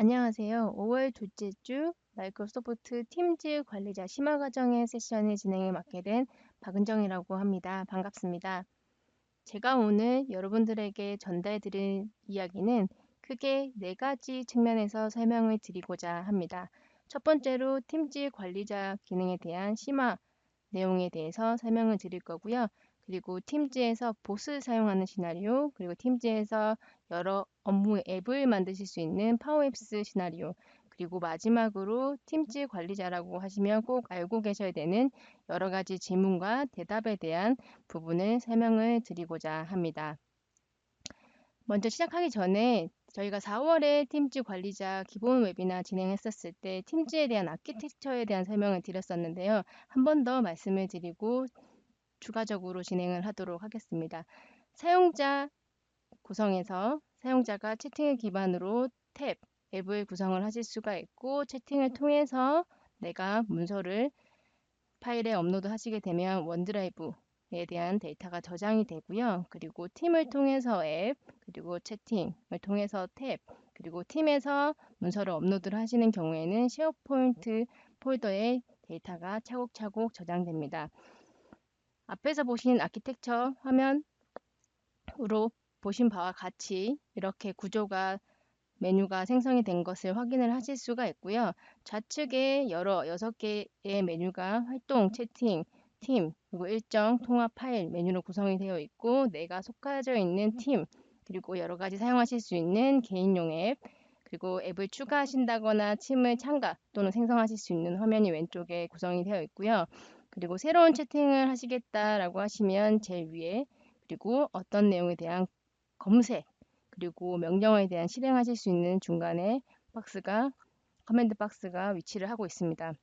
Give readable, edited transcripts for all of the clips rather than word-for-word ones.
안녕하세요. 5월 둘째 주 마이크로소프트 팀즈 관리자 심화 과정의 세션의 진행을 맡게 된 박은정이라고 합니다. 반갑습니다. 제가 오늘 여러분들에게 전달 드릴 이야기는 크게 네 가지 측면에서 설명을 드리고자 합니다. 첫 번째로 팀즈 관리자 기능에 대한 심화 내용에 대해서 설명을 드릴 거고요. 그리고 팀즈에서 보스 사용하는 시나리오, 그리고 팀즈에서 여러 업무 앱을 만드실 수 있는 파워앱스 시나리오, 그리고 마지막으로 팀즈 관리자라고 하시면 꼭 알고 계셔야 되는 여러 가지 질문과 대답에 대한 부분을 설명을 드리고자 합니다. 먼저 시작하기 전에 저희가 4월에 팀즈 관리자 기본 웨비나 진행했었을 때 팀즈에 대한 아키텍처에 대한 설명을 드렸었는데요. 한 번 더 말씀을 드리고 추가적으로 진행을 하도록 하겠습니다. 사용자 구성에서 사용자가 채팅을 기반으로 탭, 앱을 구성을 하실 수가 있고 채팅을 통해서 내가 문서를 파일에 업로드 하시게 되면 원드라이브에 대한 데이터가 저장이 되고요. 그리고 팀을 통해서 앱, 그리고 채팅을 통해서 탭, 그리고 팀에서 문서를 업로드를 하시는 경우에는 쉐어포인트 폴더에 데이터가 차곡차곡 저장됩니다. 앞에서 보신 아키텍처 화면으로 보신 바와 같이 이렇게 구조가 메뉴가 생성이 된 것을 확인을 하실 수가 있고요. 좌측에 여러 6개의 메뉴가 활동, 채팅, 팀, 그리고 일정, 통합 파일 메뉴로 구성이 되어 있고 내가 속하여 있는 팀, 그리고 여러 가지 사용하실 수 있는 개인용 앱, 그리고 앱을 추가하신다거나 팀을 참가 또는 생성하실 수 있는 화면이 왼쪽에 구성이 되어 있고요. 그리고 새로운 채팅을 하시겠다라고 하시면 제일 위에 그리고 어떤 내용에 대한 검색 그리고 명령어에 대한 실행하실 수 있는 중간에 커맨드 박스가 위치를 하고 있습니다.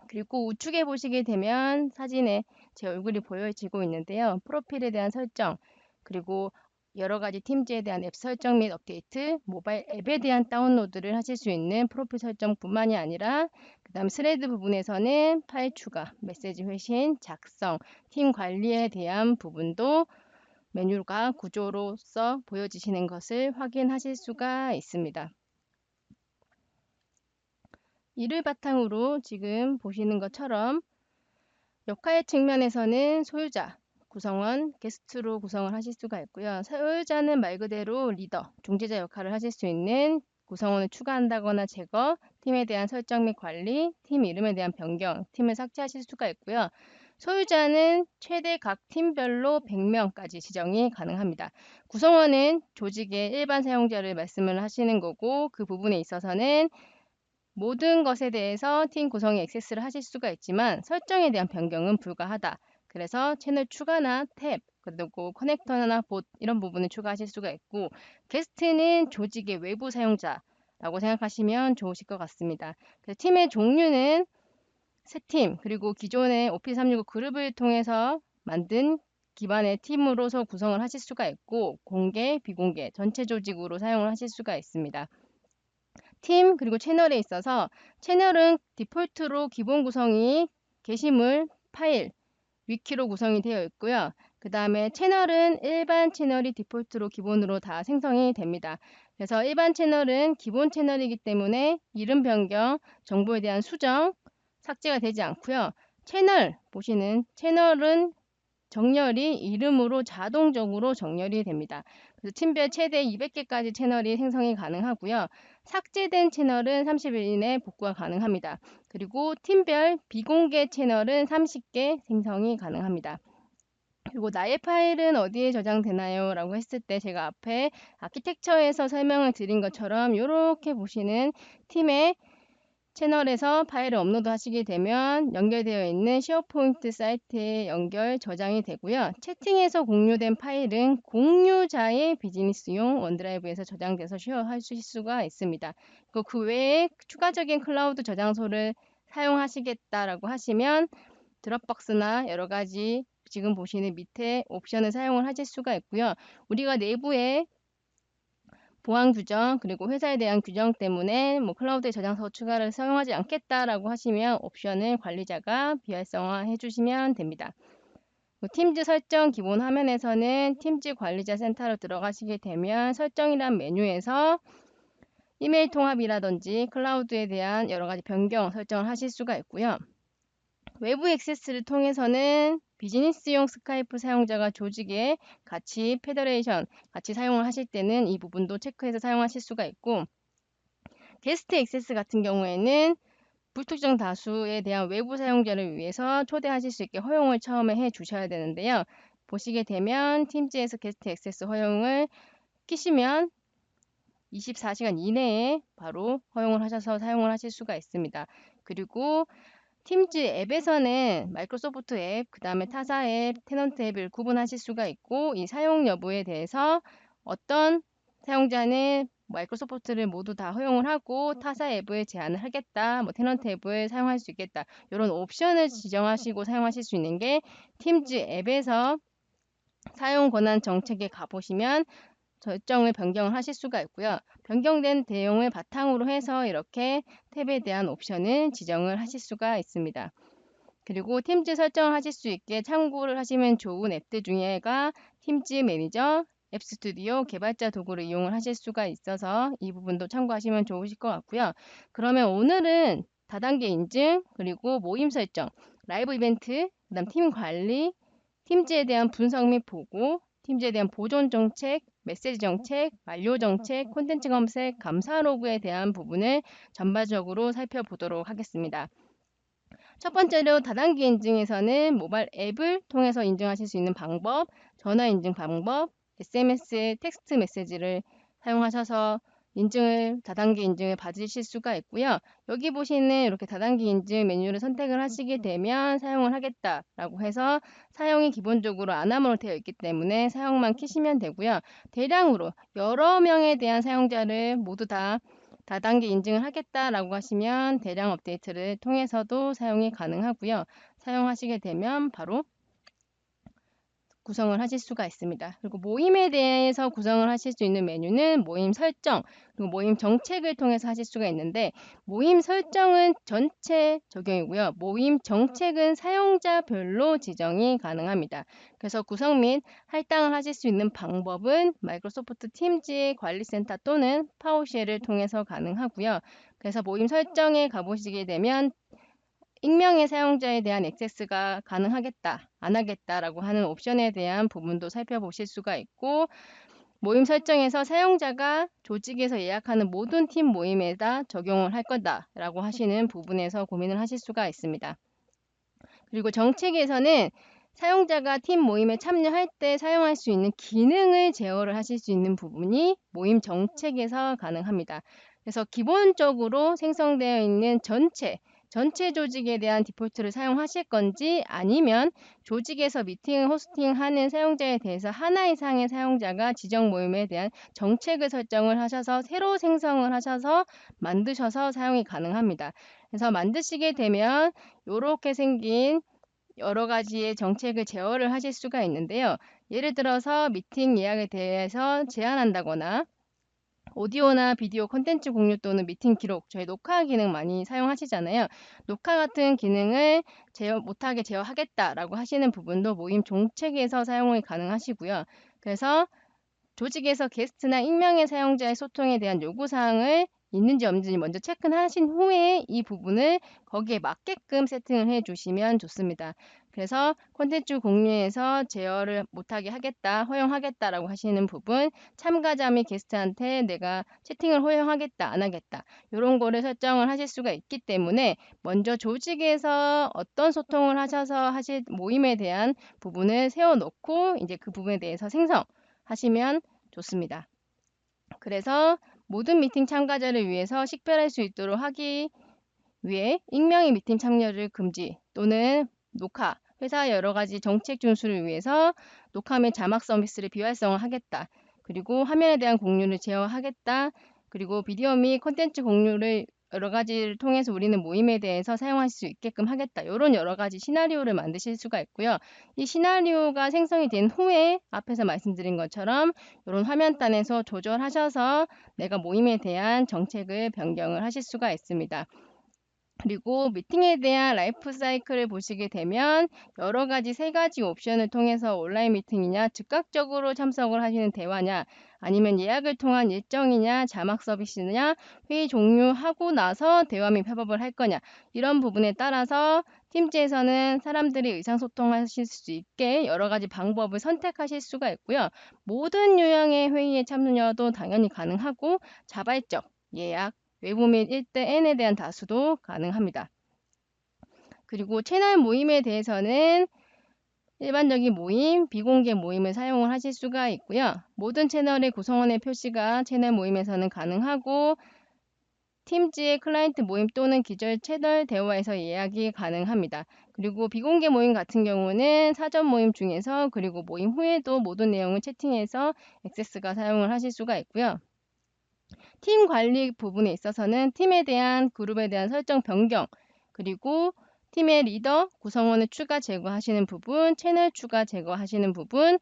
그리고 우측에 보시게 되면 사진에 제 얼굴이 보여지고 있는데요. 프로필에 대한 설정, 그리고 여러 가지 팀즈에 대한 앱 설정 및 업데이트, 모바일 앱에 대한 다운로드를 하실 수 있는 프로필 설정뿐만이 아니라 그다음 스레드 부분에서는 파일 추가, 메시지 회신, 작성, 팀 관리에 대한 부분도 메뉴가 구조로서 보여지시는 것을 확인하실 수가 있습니다. 이를 바탕으로 지금 보시는 것처럼 역할 측면에서는 소유자, 구성원, 게스트로 구성을 하실 수가 있고요. 소유자는 말 그대로 리더, 중재자 역할을 하실 수 있는 구성원을 추가한다거나 제거, 팀에 대한 설정 및 관리, 팀 이름에 대한 변경, 팀을 삭제하실 수가 있고요. 소유자는 최대 각 팀별로 100명까지 지정이 가능합니다. 구성원은 조직의 일반 사용자를 말씀을 하시는 거고 그 부분에 있어서는 모든 것에 대해서 팀 구성에 액세스를 하실 수가 있지만 설정에 대한 변경은 불가하다. 그래서 채널 추가나 탭, 그리고 커넥터나 봇 이런 부분을 추가하실 수가 있고 게스트는 조직의 외부 사용자라고 생각하시면 좋으실 것 같습니다. 그래서 팀의 종류는 새 팀, 그리고 기존의 오피스 365 그룹을 통해서 만든 기반의 팀으로서 구성을 하실 수가 있고 공개, 비공개, 전체 조직으로 사용을 하실 수가 있습니다. 팀 그리고 채널에 있어서 채널은 디폴트로 기본 구성이 게시물, 파일, 위키로 구성이 되어 있고요. 그 다음에 채널은 일반 채널이 디폴트로 기본으로 다 생성이 됩니다. 그래서 일반 채널은 기본 채널이기 때문에 이름 변경, 정보에 대한 수정, 삭제가 되지 않고요. 채널 보시는 채널은 정렬이 이름으로 자동적으로 정렬이 됩니다. 그래서 팀별 최대 200개까지 채널이 생성이 가능하고요. 삭제된 채널은 30일 이내 복구가 가능합니다. 그리고 팀별 비공개 채널은 30개 생성이 가능합니다. 그리고 나의 파일은 어디에 저장되나요? 라고 했을 때 제가 앞에 아키텍처에서 설명을 드린 것처럼 이렇게 보시는 팀의 채널에서 파일을 업로드 하시게 되면 연결되어 있는 쉐어포인트 사이트에 연결 저장이 되고요. 채팅에서 공유된 파일은 공유자의 비즈니스용 원드라이브에서 저장돼서 쉐어하실 수가 있습니다. 그 외에 추가적인 클라우드 저장소를 사용하시겠다라고 하시면 드롭박스나 여러 가지 지금 보시는 밑에 옵션을 사용을 하실 수가 있고요. 우리가 내부에 보안 규정 그리고 회사에 대한 규정 때문에 클라우드에 저장소 추가를 사용하지 않겠다라고 하시면 옵션을 관리자가 비활성화해 주시면 됩니다. 팀즈 설정 기본 화면에서는 팀즈 관리자 센터로 들어가시게 되면 설정이란 메뉴에서 이메일 통합이라든지 클라우드에 대한 여러 가지 변경 설정을 하실 수가 있고요. 외부 액세스를 통해서는 비즈니스용 스카이프 사용자가 조직에 같이 페더레이션 같이 사용을 하실 때는 이 부분도 체크해서 사용하실 수가 있고, 게스트 액세스 같은 경우에는 불특정 다수에 대한 외부 사용자를 위해서 초대하실 수 있게 허용을 처음에 해 주셔야 되는데요. 보시게 되면 팀즈에서 게스트 액세스 허용을 끼시면 24시간 이내에 바로 허용을 하셔서 사용을 하실 수가 있습니다. 그리고 팀즈 앱에서는 마이크로소프트 앱, 그 다음에 타사 앱, 테넌트 앱을 구분하실 수가 있고, 이 사용 여부에 대해서 어떤 사용자는 마이크로소프트를 모두 다 허용을 하고 타사 앱을 제한을 하겠다, 뭐 테넌트 앱을 사용할 수 있겠다, 이런 옵션을 지정하시고 사용하실 수 있는 게 팀즈 앱에서 사용 권한 정책에 가보시면 설정을 변경을 하실 수가 있고요. 변경된 내용을 바탕으로 해서 이렇게 탭에 대한 옵션을 지정을 하실 수가 있습니다. 그리고 팀즈 설정을 하실 수 있게 참고를 하시면 좋은 앱들 중에가 팀즈 매니저, 앱 스튜디오, 개발자 도구를 이용을 하실 수가 있어서 이 부분도 참고하시면 좋으실 것 같고요. 그러면 오늘은 다단계 인증, 그리고 모임 설정, 라이브 이벤트, 그다음 팀 관리, 팀즈에 대한 분석 및 보고, 팀즈에 대한 보존 정책, 메시지 정책, 완료 정책, 콘텐츠 검색, 감사 로그에 대한 부분을 전반적으로 살펴보도록 하겠습니다. 첫 번째로 다단계 인증에서는 모바일 앱을 통해서 인증하실 수 있는 방법, 전화 인증 방법, SMS 텍스트 메시지를 사용하셔서 다단계 인증을 받으실 수가 있고요. 여기 보시는 이렇게 다단계 인증 메뉴를 선택을 하시게 되면 사용을 하겠다라고 해서 사용이 기본적으로 안암으로 되어 있기 때문에 사용만 키시면 되고요. 대량으로 여러 명에 대한 사용자를 모두 다 다단계 인증을 하겠다라고 하시면 대량 업데이트를 통해서도 사용이 가능하고요. 사용하시게 되면 바로 구성을 하실 수가 있습니다. 그리고 모임에 대해서 구성을 하실 수 있는 메뉴는 모임 설정, 그리고 모임 정책을 통해서 하실 수가 있는데, 모임 설정은 전체 적용이고요. 모임 정책은 사용자별로 지정이 가능합니다. 그래서 구성 및 할당을 하실 수 있는 방법은 마이크로소프트 팀즈의 관리센터 또는 파워쉘을 통해서 가능하고요. 그래서 모임 설정에 가보시게 되면 익명의 사용자에 대한 액세스가 가능하겠다, 안 하겠다라고 하는 옵션에 대한 부분도 살펴보실 수가 있고, 모임 설정에서 사용자가 조직에서 예약하는 모든 팀 모임에다 적용을 할 거다라고 하시는 부분에서 고민을 하실 수가 있습니다. 그리고 정책에서는 사용자가 팀 모임에 참여할 때 사용할 수 있는 기능을 제어를 하실 수 있는 부분이 모임 정책에서 가능합니다. 그래서 기본적으로 생성되어 있는 전체 조직에 대한 디폴트를 사용하실 건지, 아니면 조직에서 미팅을 호스팅하는 사용자에 대해서 하나 이상의 사용자가 지정 모임에 대한 정책을 설정을 하셔서 새로 생성을 하셔서 만드셔서 사용이 가능합니다. 그래서 만드시게 되면 이렇게 생긴 여러 가지의 정책을 제어를 하실 수가 있는데요. 예를 들어서 미팅 예약에 대해서 제한한다거나, 오디오나 비디오 콘텐츠 공유 또는 미팅 기록, 저희 녹화 기능 많이 사용하시잖아요. 녹화 같은 기능을 못하게 제어하겠다라고 하시는 부분도 모임 정책에서 사용이 가능하시고요. 그래서 조직에서 게스트나 익명의 사용자의 소통에 대한 요구사항을 있는지 없는지 먼저 체크하신 후에 이 부분을 거기에 맞게끔 세팅을 해주시면 좋습니다. 그래서 콘텐츠 공유에서 제어를 못하게 하겠다, 허용하겠다라고 하시는 부분, 참가자 및 게스트한테 내가 채팅을 허용하겠다, 안 하겠다, 이런 거를 설정을 하실 수가 있기 때문에 먼저 조직에서 어떤 소통을 하셔서 하실 모임에 대한 부분을 세워놓고 이제 그 부분에 대해서 생성하시면 좋습니다. 그래서 모든 미팅 참가자를 위해서 식별할 수 있도록 하기 위해 익명의 미팅 참여를 금지 또는 녹화, 회사 여러 가지 정책 준수를 위해서 녹화 및 자막 서비스를 비활성화하겠다. 그리고 화면에 대한 공유를 제어하겠다. 그리고 비디오 및 콘텐츠 공유를 여러 가지를 통해서 우리는 모임에 대해서 사용할 수 있게끔 하겠다. 이런 여러 가지 시나리오를 만드실 수가 있고요. 이 시나리오가 생성이 된 후에 앞에서 말씀드린 것처럼 이런 화면단에서 조절하셔서 내가 모임에 대한 정책을 변경을 하실 수가 있습니다. 그리고 미팅에 대한 라이프 사이클을 보시게 되면 여러 가지 3가지 옵션을 통해서 온라인 미팅이냐, 즉각적으로 참석을 하시는 대화냐, 아니면 예약을 통한 일정이냐, 자막 서비스냐, 회의 종료하고 나서 대화 및 팝업을 할 거냐, 이런 부분에 따라서 팀즈에서는 사람들이 의사소통하실 수 있게 여러 가지 방법을 선택하실 수가 있고요. 모든 유형의 회의에 참여도 당연히 가능하고 자발적 예약, 외부 및 1대 N에 대한 다수도 가능합니다. 그리고 채널 모임에 대해서는 일반적인 모임, 비공개 모임을 사용을 하실 수가 있고요. 모든 채널의 구성원의 표시가 채널 모임에서는 가능하고 팀즈의 클라이언트 모임 또는 기존 채널 대화에서 예약이 가능합니다. 그리고 비공개 모임 같은 경우는 사전 모임 중에서 그리고 모임 후에도 모든 내용을 채팅해서 액세스가 사용을 하실 수가 있고요. 팀 관리 부분에 있어서는 팀에 대한 그룹에 대한 설정 변경, 그리고 팀의 리더, 구성원을 추가 제거하시는 부분, 채널 추가 제거하시는 부분,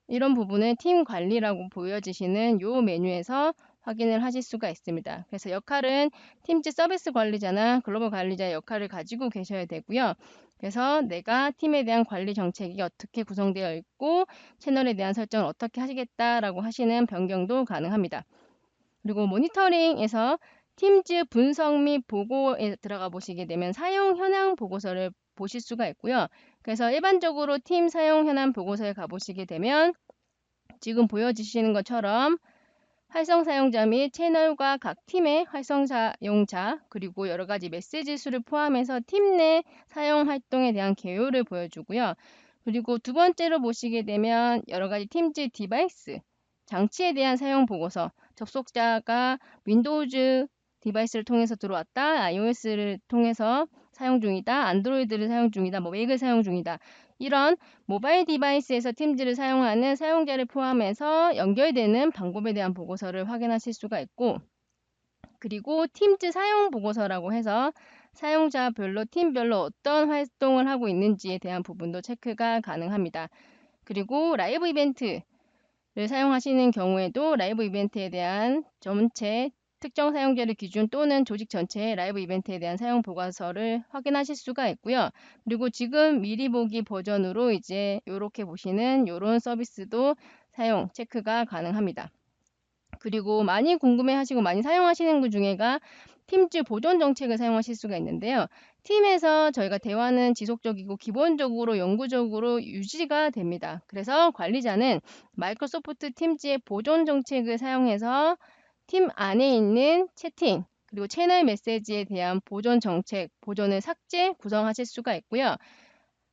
이런 부분을 팀 관리라고 보여지시는 요 메뉴에서 확인을 하실 수가 있습니다. 그래서 역할은 팀즈 서비스 관리자나 글로벌 관리자의 역할을 가지고 계셔야 되고요. 그래서 내가 팀에 대한 관리 정책이 어떻게 구성되어 있고 채널에 대한 설정을 어떻게 하시겠다라고 하시는 변경도 가능합니다. 그리고 모니터링에서 팀즈 분석 및 보고에 들어가 보시게 되면 사용 현황 보고서를 보실 수가 있고요. 그래서 일반적으로 팀 사용 현황 보고서에 가보시게 되면 지금 보여주시는 것처럼 활성 사용자 및 채널과 각 팀의 활성 사용자, 그리고 여러 가지 메시지 수를 포함해서 팀 내 사용 활동에 대한 개요를 보여주고요. 그리고 두 번째로 보시게 되면 여러 가지 팀즈 디바이스, 장치에 대한 사용 보고서, 접속자가 윈도우즈 디바이스를 통해서 들어왔다, iOS를 통해서 사용 중이다, 안드로이드를 사용 중이다, 맥을 사용 중이다. 이런 모바일 디바이스에서 팀즈를 사용하는 사용자를 포함해서 연결되는 방법에 대한 보고서를 확인하실 수가 있고, 그리고 팀즈 사용 보고서라고 해서 사용자별로 팀별로 어떤 활동을 하고 있는지에 대한 부분도 체크가 가능합니다. 그리고 라이브 이벤트를 사용하시는 경우에도 라이브 이벤트에 대한 전체 특정 사용자를 기준 또는 조직 전체의 라이브 이벤트에 대한 사용 보고서를 확인하실 수가 있고요. 그리고 지금 미리 보기 버전으로 이제 이렇게 보시는 이런 서비스도 사용 체크가 가능합니다. 그리고 많이 궁금해하시고 많이 사용하시는 것 중에가 팀즈 보존 정책을 사용하실 수가 있는데요. 팀에서 저희가 대화는 지속적이고 기본적으로 영구적으로 유지가 됩니다. 그래서 관리자는 마이크로소프트 팀즈의 보존 정책을 사용해서 팀 안에 있는 채팅, 그리고 채널 메시지에 대한 보존 정책, 보존을 삭제, 구성하실 수가 있고요.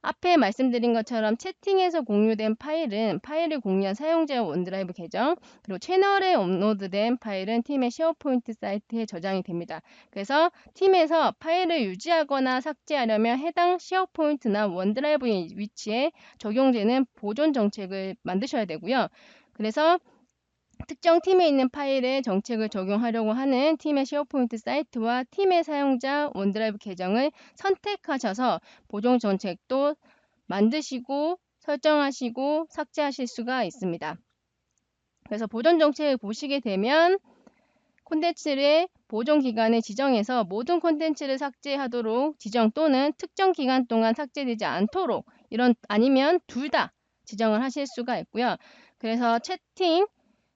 앞에 말씀드린 것처럼 채팅에서 공유된 파일은 파일을 공유한 사용자의 원드라이브 계정, 그리고 채널에 업로드된 파일은 팀의 쉐어포인트 사이트에 저장이 됩니다. 그래서 팀에서 파일을 유지하거나 삭제하려면 해당 쉐어포인트나 원드라이브 위치에 적용되는 보존 정책을 만드셔야 되고요. 그래서 특정 팀에 있는 파일에 정책을 적용하려고 하는 팀의 쉐어포인트 사이트와 팀의 사용자 원드라이브 계정을 선택하셔서 보존 정책도 만드시고 설정하시고 삭제하실 수가 있습니다. 그래서 보존 정책을 보시게 되면 콘텐츠의 보존 기간을 지정해서 모든 콘텐츠를 삭제하도록 지정 또는 특정 기간 동안 삭제되지 않도록 이런 아니면 둘 다 지정을 하실 수가 있고요. 그래서 채팅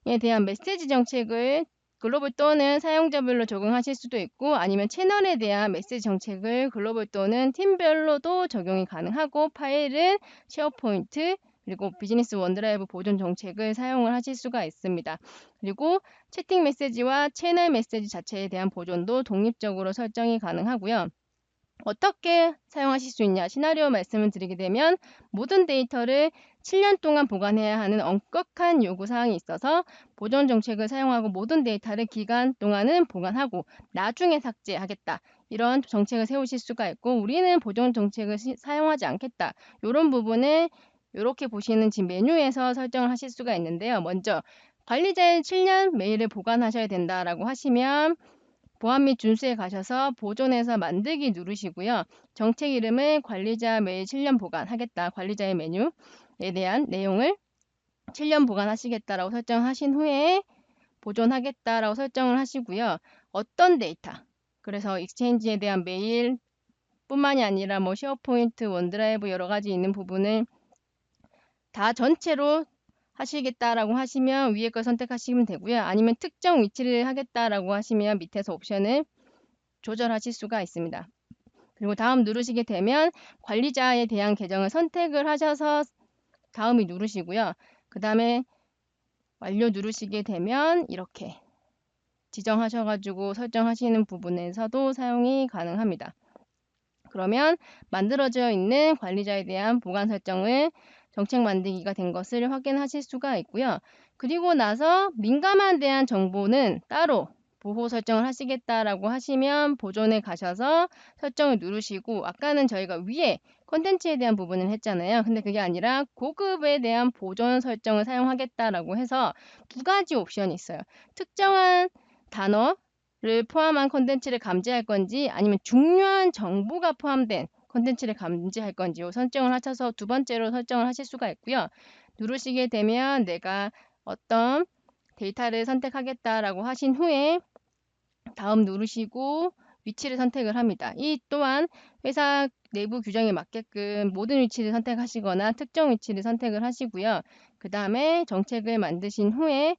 에 대한 메시지 정책을 글로벌 또는 사용자별로 적용하실 수도 있고 아니면 채널에 대한 메시지 정책을 글로벌 또는 팀별로도 적용이 가능하고 파일은 쉐어포인트 그리고 비즈니스 원드라이브 보존 정책을 사용을 하실 수가 있습니다. 그리고 채팅 메시지와 채널 메시지 자체에 대한 보존도 독립적으로 설정이 가능하고요. 어떻게 사용하실 수 있냐 시나리오 말씀을 드리게 되면 모든 데이터를 7년 동안 보관해야 하는 엄격한 요구사항이 있어서 보존 정책을 사용하고 모든 데이터를 기간 동안은 보관하고 나중에 삭제하겠다. 이런 정책을 세우실 수가 있고 우리는 보존 정책을 사용하지 않겠다. 이런 부분을 이렇게 보시는 지금 메뉴에서 설정을 하실 수가 있는데요. 먼저 관리자의 7년 메일을 보관하셔야 된다라고 하시면 보안 및 준수에 가셔서 보존해서 만들기 누르시고요. 정책 이름을 관리자 메일 7년 보관하겠다. 관리자의 메뉴에 대한 내용을 7년 보관하시겠다라고 설정하신 후에 보존하겠다라고 설정을 하시고요. 어떤 데이터, 그래서 익스체인지에 대한 메일 뿐만이 아니라 뭐 쉐어포인트, 원드라이브 여러 가지 있는 부분을 다 전체로 하시겠다라고 하시면 위에 걸 선택하시면 되고요. 아니면 특정 위치를 하겠다라고 하시면 밑에서 옵션을 조절하실 수가 있습니다. 그리고 다음 누르시게 되면 관리자에 대한 계정을 선택을 하셔서 다음을 누르시고요. 그 다음에 완료 누르시게 되면 이렇게 지정하셔가지고 설정하시는 부분에서도 사용이 가능합니다. 그러면 만들어져 있는 관리자에 대한 보관 설정을 정책 만들기가 된 것을 확인하실 수가 있고요. 그리고 나서 민감한 대한 정보는 따로 보호 설정을 하시겠다라고 하시면 보존에 가셔서 설정을 누르시고, 아까는 저희가 위에 콘텐츠에 대한 부분을 했잖아요. 근데 그게 아니라 고급에 대한 보존 설정을 사용하겠다라고 해서 두 가지 옵션이 있어요. 특정한 단어를 포함한 콘텐츠를 감지할 건지 아니면 중요한 정보가 포함된 콘텐츠를 감지할 건지 설정을 하셔서 두 번째로 설정을 하실 수가 있고요. 누르시게 되면 내가 어떤 데이터를 선택하겠다라고 하신 후에 다음 누르시고 위치를 선택을 합니다. 이 또한 회사 내부 규정에 맞게끔 모든 위치를 선택하시거나 특정 위치를 선택을 하시고요. 그 다음에 정책을 만드신 후에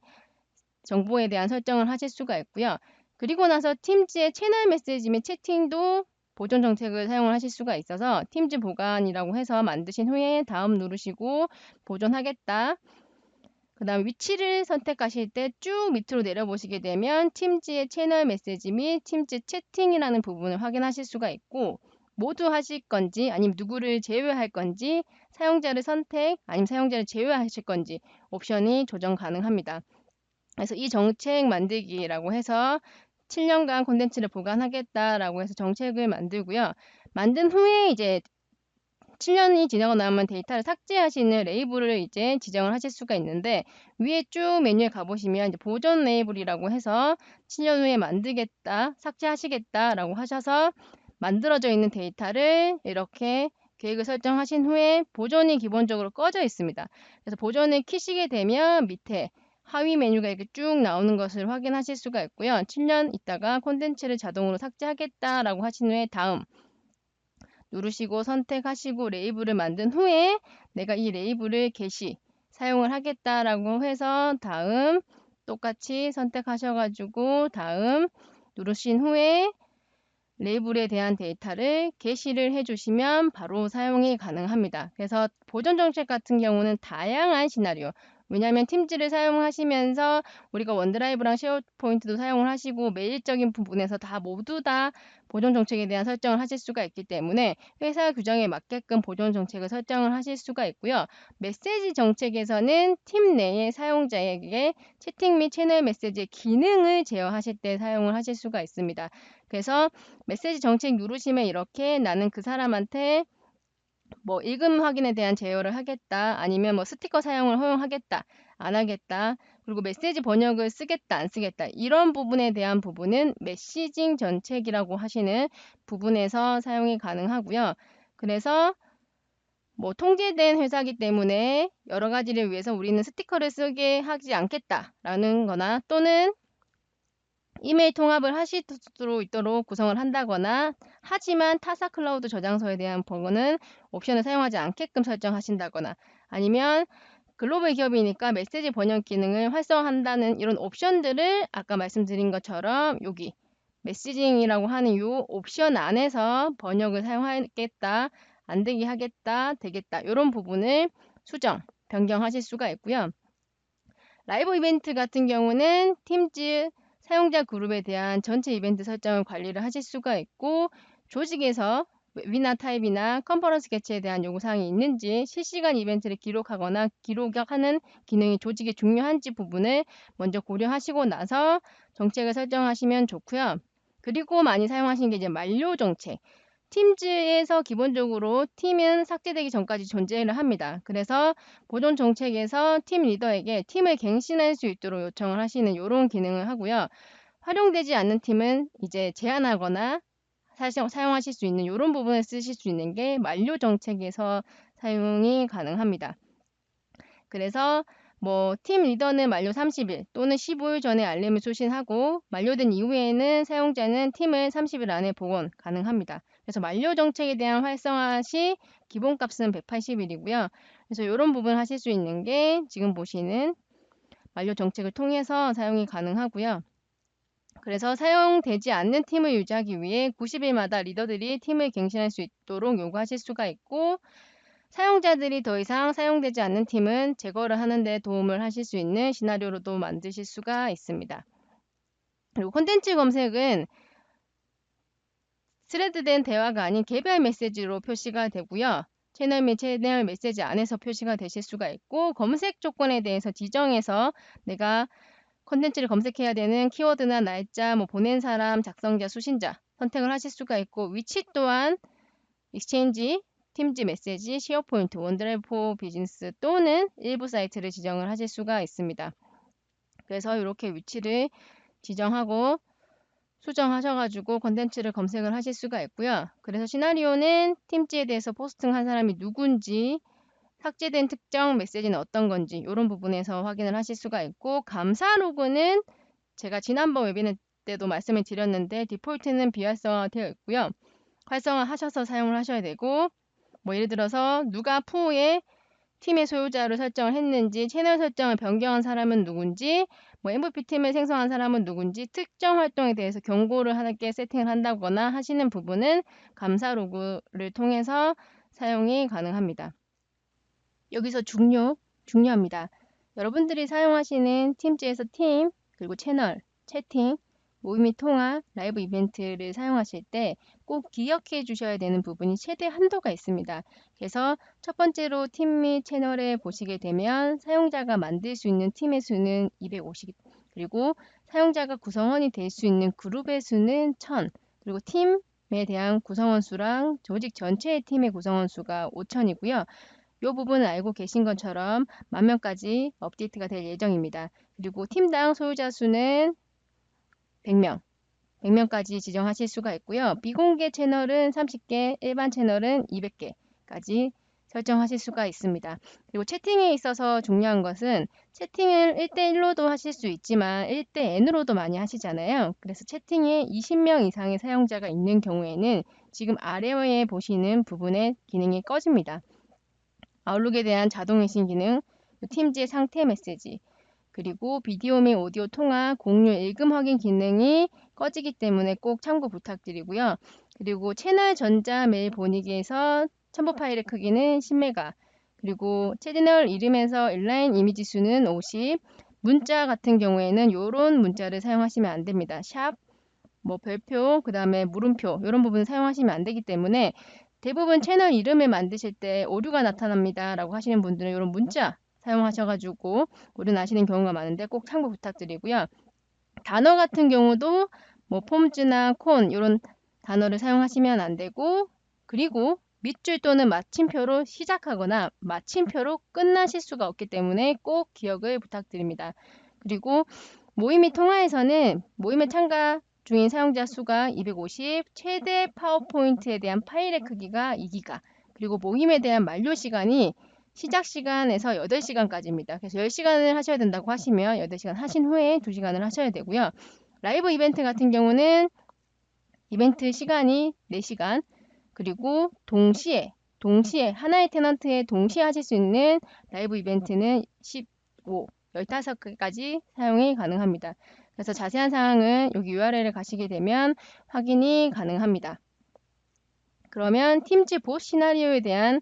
정보에 대한 설정을 하실 수가 있고요. 그리고 나서 팀즈의 채널 메시지 및 채팅도 보존 정책을 사용을 하실 수가 있어서 팀즈 보관이라고 해서 만드신 후에 다음 누르시고 보존하겠다. 그 다음 위치를 선택하실 때 쭉 밑으로 내려보시게 되면 팀즈의 채널 메시지 및 팀즈 채팅이라는 부분을 확인하실 수가 있고, 모두 하실 건지 아니면 누구를 제외할 건지, 사용자를 선택 아니면 사용자를 제외하실 건지 옵션이 조정 가능합니다. 그래서 이 정책 만들기라고 해서 7년간 콘텐츠를 보관하겠다라고 해서 정책을 만들고요. 만든 후에 이제 7년이 지나고 나면 데이터를 삭제하시는 레이블을 이제 지정을 하실 수가 있는데, 위에 쭉 메뉴에 가보시면 이제 보존 레이블이라고 해서 7년 후에 만들겠다, 삭제하시겠다라고 하셔서 만들어져 있는 데이터를 이렇게 계획을 설정하신 후에 보존이 기본적으로 꺼져 있습니다. 그래서 보존을 키시게 되면 밑에 하위 메뉴가 이렇게 쭉 나오는 것을 확인하실 수가 있고요. 7년 있다가 콘텐츠를 자동으로 삭제하겠다라고 하신 후에 다음 누르시고 선택하시고 레이블을 만든 후에 내가 이 레이블을 게시 사용을 하겠다라고 해서 다음 똑같이 선택하셔가지고 다음 누르신 후에 레이블에 대한 데이터를 게시를 해주시면 바로 사용이 가능합니다. 그래서 보존 정책 같은 경우는 다양한 시나리오, 왜냐하면 팀즈를 사용하시면서 우리가 원드라이브랑 쉐어포인트도 사용을 하시고 메일적인 부분에서 다 모두 다 보존 정책에 대한 설정을 하실 수가 있기 때문에 회사 규정에 맞게끔 보존 정책을 설정을 하실 수가 있고요. 메시지 정책에서는 팀 내의 사용자에게 채팅 및 채널 메시지의 기능을 제어하실 때 사용을 하실 수가 있습니다. 그래서 메시지 정책 누르시면 이렇게 나는 그 사람한테 뭐 읽음 확인에 대한 제어를 하겠다, 아니면 뭐 스티커 사용을 허용하겠다, 안 하겠다, 그리고 메시지 번역을 쓰겠다, 안 쓰겠다, 이런 부분에 대한 부분은 메시징 정책이라고 하시는 부분에서 사용이 가능하고요. 그래서 뭐 통제된 회사이기 때문에 여러 가지를 위해서 우리는 스티커를 쓰게 하지 않겠다라는 거나, 또는 이메일 통합을 하실 수 있도록 구성을 한다거나, 하지만 타사 클라우드 저장소에 대한 버거는 옵션을 사용하지 않게끔 설정하신다거나, 아니면 글로벌 기업이니까 메시지 번역 기능을 활성화한다는 이런 옵션들을 아까 말씀드린 것처럼 여기 메시징이라고 하는 이 옵션 안에서 번역을 사용하겠다, 안 되게 하겠다, 되겠다, 이런 부분을 수정, 변경하실 수가 있고요. 라이브 이벤트 같은 경우는 팀즈 사용자 그룹에 대한 전체 이벤트 설정을 관리를 하실 수가 있고, 조직에서 웨비나 타입이나 컨퍼런스 개최에 대한 요구사항이 있는지, 실시간 이벤트를 기록하거나 기록하는 기능이 조직에 중요한지 부분을 먼저 고려하시고 나서 정책을 설정하시면 좋고요. 그리고 많이 사용하시는 게 이제 만료 정책. 팀즈에서 기본적으로 팀은 삭제되기 전까지 존재를 합니다. 그래서 보존 정책에서 팀 리더에게 팀을 갱신할 수 있도록 요청을 하시는 이런 기능을 하고요. 활용되지 않는 팀은 이제 제한하거나 사용하실 수 있는 이런 부분을 쓰실 수 있는 게 만료 정책에서 사용이 가능합니다. 그래서 팀 리더는 만료 30일 또는 15일 전에 알림을 소신하고 만료된 이후에는 사용자는 팀을 30일 안에 복원 가능합니다. 그래서 만료 정책에 대한 활성화 시 기본값은 180일이고요. 그래서 이런 부분 하실 수 있는 게 지금 보시는 만료 정책을 통해서 사용이 가능하고요. 그래서 사용되지 않는 팀을 유지하기 위해 90일마다 리더들이 팀을 갱신할 수 있도록 요구하실 수가 있고, 사용자들이 더 이상 사용되지 않는 팀은 제거를 하는 데 도움을 하실 수 있는 시나리오로도 만드실 수가 있습니다. 그리고 콘텐츠 검색은 스레드된 대화가 아닌 개별 메시지로 표시가 되고요. 채널 및 채널 메시지 안에서 표시가 되실 수가 있고, 검색 조건에 대해서 지정해서 내가 콘텐츠를 검색해야 되는 키워드나 날짜, 보낸 사람, 작성자, 수신자 선택을 하실 수가 있고, 위치 또한 익스체인지, 팀즈 메시지, 쉐어포인트, 원드라이브 포 비즈니스 또는 일부 사이트를 지정을 하실 수가 있습니다. 그래서 이렇게 위치를 지정하고 수정하셔가지고 콘텐츠를 검색을 하실 수가 있고요. 그래서 시나리오는 팀즈에 대해서 포스팅한 사람이 누군지, 삭제된 특정 메시지는 어떤 건지 이런 부분에서 확인을 하실 수가 있고, 감사 로그는 제가 지난번 웨비나 때도 말씀을 드렸는데 디폴트는 비활성화되어 있고요. 활성화하셔서 사용을 하셔야 되고, 예를 들어서 누가 푸의 팀의 소유자로 설정을 했는지, 채널 설정을 변경한 사람은 누군지, MVP팀을 생성한 사람은 누군지, 특정 활동에 대해서 경고를 하게 세팅을 한다거나 하시는 부분은 감사 로그를 통해서 사용이 가능합니다. 여기서 중요합니다. 여러분들이 사용하시는 팀즈에서 팀, 그리고 채널, 채팅, 모임 및 통화, 라이브 이벤트를 사용하실 때 꼭 기억해 주셔야 되는 부분이 최대 한도가 있습니다. 그래서 첫 번째로 팀 및 채널에 보시게 되면 사용자가 만들 수 있는 팀의 수는 250, 그리고 사용자가 구성원이 될 수 있는 그룹의 수는 1000, 그리고 팀에 대한 구성원 수랑 조직 전체의 팀의 구성원 수가 5000이고요. 이 부분을 알고 계신 것처럼 10,000명까지 업데이트가 될 예정입니다. 그리고 팀당 소유자 수는 100명까지 지정하실 수가 있고요. 비공개 채널은 30개, 일반 채널은 200개까지 설정하실 수가 있습니다. 그리고 채팅에 있어서 중요한 것은 채팅을 1대1로도 하실 수 있지만 1대 N으로도 많이 하시잖아요. 그래서 채팅에 20명 이상의 사용자가 있는 경우에는 지금 아래에 보시는 부분의 기능이 꺼집니다. 아웃룩에 대한 자동 회신 기능, 팀즈의 상태 메시지, 그리고 비디오 및 오디오 통화, 공유, 읽음 확인 기능이 꺼지기 때문에 꼭 참고 부탁드리고요. 그리고 채널 전자 메일 보내기에서 첨부 파일의 크기는 10메가, 그리고 채널 이름에서 인라인 이미지 수는 50, 문자 같은 경우에는 이런 문자를 사용하시면 안 됩니다. 샵, 별표, 그 다음에 물음표 이런 부분 사용하시면 안 되기 때문에 대부분 채널 이름을 만드실 때 오류가 나타납니다 라고 하시는 분들은 이런 문자 사용하셔가지고 오류 나시는 경우가 많은데 꼭 참고 부탁드리고요. 단어 같은 경우도 폼즈나 콘 이런 단어를 사용하시면 안 되고, 그리고 밑줄 또는 마침표로 시작하거나 마침표로 끝나실 수가 없기 때문에 꼭 기억을 부탁드립니다. 그리고 모임 및 통화에서는 모임에 참가 중인 사용자 수가 250, 최대 파워포인트에 대한 파일의 크기가 2기가, 그리고 모임에 대한 만료 시간이 시작 시간에서 8시간까지입니다. 그래서 10시간을 하셔야 된다고 하시면 8시간 하신 후에 2시간을 하셔야 되고요. 라이브 이벤트 같은 경우는 이벤트 시간이 4시간, 그리고 동시에 하나의 테넌트에 동시에 하실 수 있는 라이브 이벤트는 15개까지 사용이 가능합니다. 그래서 자세한 사항은 여기 URL에 가시게 되면 확인이 가능합니다. 그러면 팀즈 봇 시나리오에 대한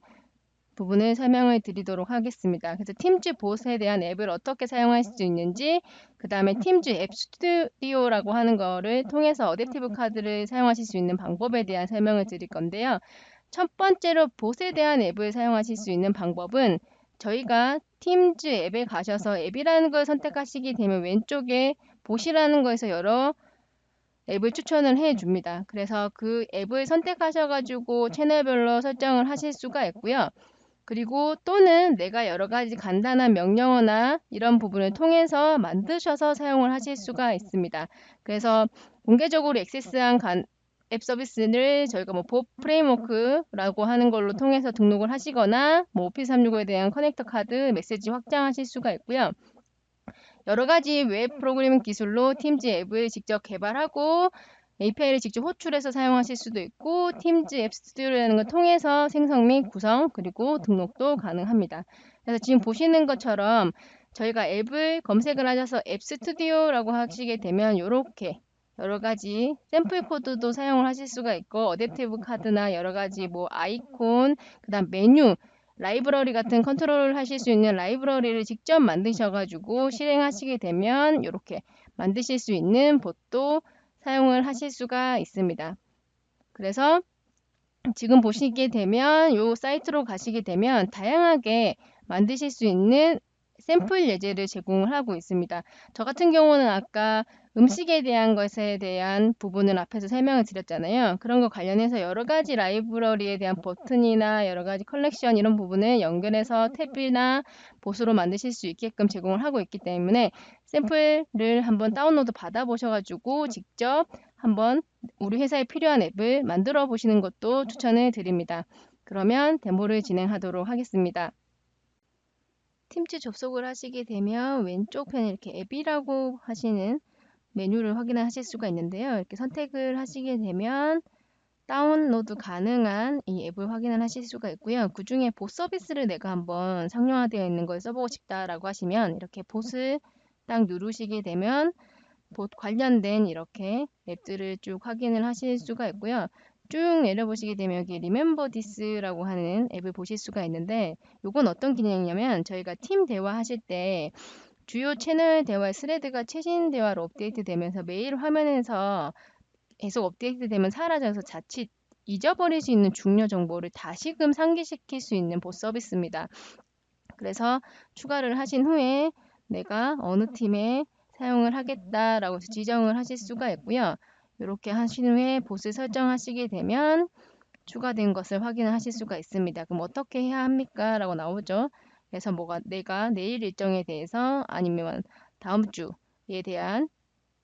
부분을 설명을 드리도록 하겠습니다. 그래서 팀즈 봇에 대한 앱을 어떻게 사용할 수 있는지, 그 다음에 팀즈 앱 스튜디오라고 하는 거를 통해서 어댑티브 카드를 사용하실 수 있는 방법에 대한 설명을 드릴 건데요. 첫 번째로 봇에 대한 앱을 사용하실 수 있는 방법은 저희가 팀즈 앱에 가셔서 앱이라는 걸 선택하시게 되면 왼쪽에 봇이라는 거에서 여러 앱을 추천을 해줍니다. 그래서 그 앱을 선택하셔가지고 채널별로 설정을 하실 수가 있고요. 그리고 또는 내가 여러 가지 간단한 명령어나 이런 부분을 통해서 만드셔서 사용을 하실 수가 있습니다. 그래서 공개적으로 액세스한 앱 서비스를 저희가 뭐 법 프레임워크라고 하는 걸로 통해서 등록을 하시거나 뭐 오피스 365에 대한 커넥터 카드 메시지 확장하실 수가 있고요. 여러 가지 웹 프로그래밍 기술로 팀즈 앱을 직접 개발하고 API를 직접 호출해서 사용하실 수도 있고 팀즈 앱 스튜디오라는 걸 통해서 생성 및 구성 그리고 등록도 가능합니다. 그래서 지금 보시는 것처럼 저희가 앱을 검색을 하셔서 앱 스튜디오라고 하시게 되면 이렇게 여러 가지 샘플 코드도 사용을 하실 수가 있고 어댑티브 카드나 여러 가지 뭐 아이콘 그다음 메뉴 라이브러리 같은 컨트롤을 하실 수 있는 라이브러리를 직접 만드셔가지고 실행하시게 되면 이렇게 만드실 수 있는 봇도 사용을 하실 수가 있습니다. 그래서 지금 보시게 되면 이 사이트로 가시게 되면 다양하게 만드실 수 있는 샘플 예제를 제공을 하고 있습니다. 저 같은 경우는 아까 음식에 대한 것에 대한 부분을 앞에서 설명을 드렸잖아요. 그런 거 관련해서 여러 가지 라이브러리에 대한 버튼이나 여러 가지 컬렉션 이런 부분을 연결해서 탭이나 봇으로 만드실 수 있게끔 제공을 하고 있기 때문에 샘플을 한번 다운로드 받아 보셔가지고 직접 한번 우리 회사에 필요한 앱을 만들어 보시는 것도 추천을 드립니다. 그러면 데모를 진행하도록 하겠습니다. 팀즈 접속을 하시게 되면 왼쪽 편에 이렇게 앱이라고 하시는 메뉴를 확인하실 수가 있는데요. 이렇게 선택을 하시게 되면 다운로드 가능한 이 앱을 확인을 하실 수가 있고요. 그 중에 봇 서비스를 내가 한번 상용화되어 있는 걸 써보고 싶다라고 하시면 이렇게 봇을 딱 누르시게 되면 봇 관련된 이렇게 앱들을 쭉 확인을 하실 수가 있고요. 쭉 내려보시게 되면 여기 Remember This라고 하는 앱을 보실 수가 있는데 이건 어떤 기능이냐면 저희가 팀 대화하실 때 주요 채널 대화 스레드가 최신 대화로 업데이트 되면서 메일 화면에서 계속 업데이트 되면 사라져서 자칫 잊어버릴 수 있는 중요 정보를 다시금 상기시킬 수 있는 봇 서비스입니다. 그래서 추가를 하신 후에 내가 어느 팀에 사용을 하겠다라고 지정을 하실 수가 있고요. 이렇게 하신 후에 봇을 설정하시게 되면 추가된 것을 확인하실 수가 있습니다. 그럼 어떻게 해야 합니까? 라고 나오죠. 그래서 내가 내일 일정에 대해서 아니면 다음 주에 대한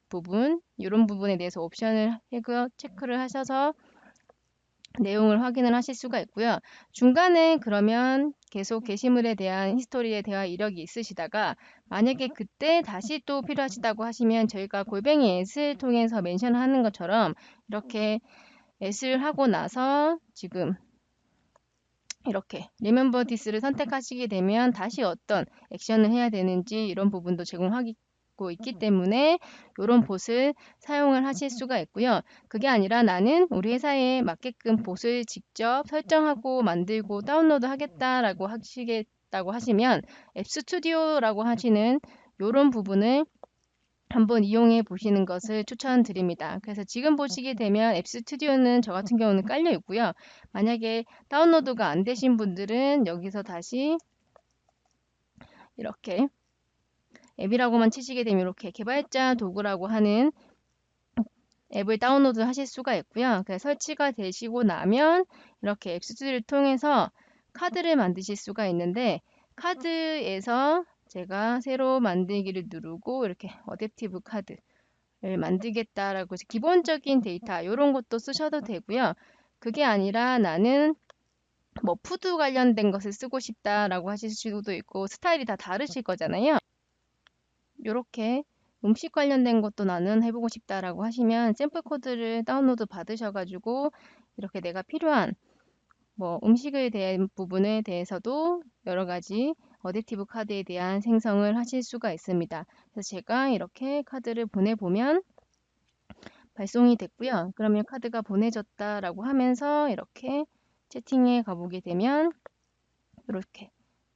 부분 이런 부분에 대해서 옵션을 체크를 하셔서 내용을 확인을 하실 수가 있고요. 중간에 그러면 계속 게시물에 대한 히스토리에 대한 이력이 있으시다가 만약에 그때 다시 또 필요하시다고 하시면 저희가 골뱅이 앳을 통해서 멘션하는 것처럼 이렇게 앳을 하고 나서 지금 이렇게 Remember This를 선택하시게 되면 다시 어떤 액션을 해야 되는지 이런 부분도 제공하고 있기 때문에 이런 봇을 사용을 하실 수가 있고요. 그게 아니라 나는 우리 회사에 맞게끔 봇을 직접 설정하고 만들고 다운로드 하겠다라고 하시겠다고 하시면 앱 스튜디오라고 하시는 이런 부분을 한번 이용해 보시는 것을 추천드립니다. 그래서 지금 보시게 되면 앱 스튜디오는 저 같은 경우는 깔려 있고요. 만약에 다운로드가 안 되신 분들은 여기서 다시 이렇게 앱이라고만 치시게 되면 이렇게 개발자 도구라고 하는 앱을 다운로드 하실 수가 있고요. 설치가 되시고 나면 이렇게 앱 스튜디오를 통해서 카드를 만드실 수가 있는데 카드에서 제가 새로 만들기를 누르고 이렇게 어댑티브 카드 만들겠다라고 해서 기본적인 데이터 이런 것도 쓰셔도 되고요. 그게 아니라 나는 뭐 푸드 관련된 것을 쓰고 싶다라고 하실 수도 있고 스타일이 다 다르실 거잖아요. 이렇게 음식 관련된 것도 나는 해보고 싶다라고 하시면 샘플 코드를 다운로드 받으셔가지고 이렇게 내가 필요한 뭐 음식에 대한 부분에 대해서도 여러 가지 어댑티브 카드에 대한 생성을 하실 수가 있습니다. 그래서 제가 이렇게 카드를 보내보면 발송이 됐고요. 그러면 카드가 보내졌다라고 하면서 이렇게 채팅에 가보게 되면 이렇게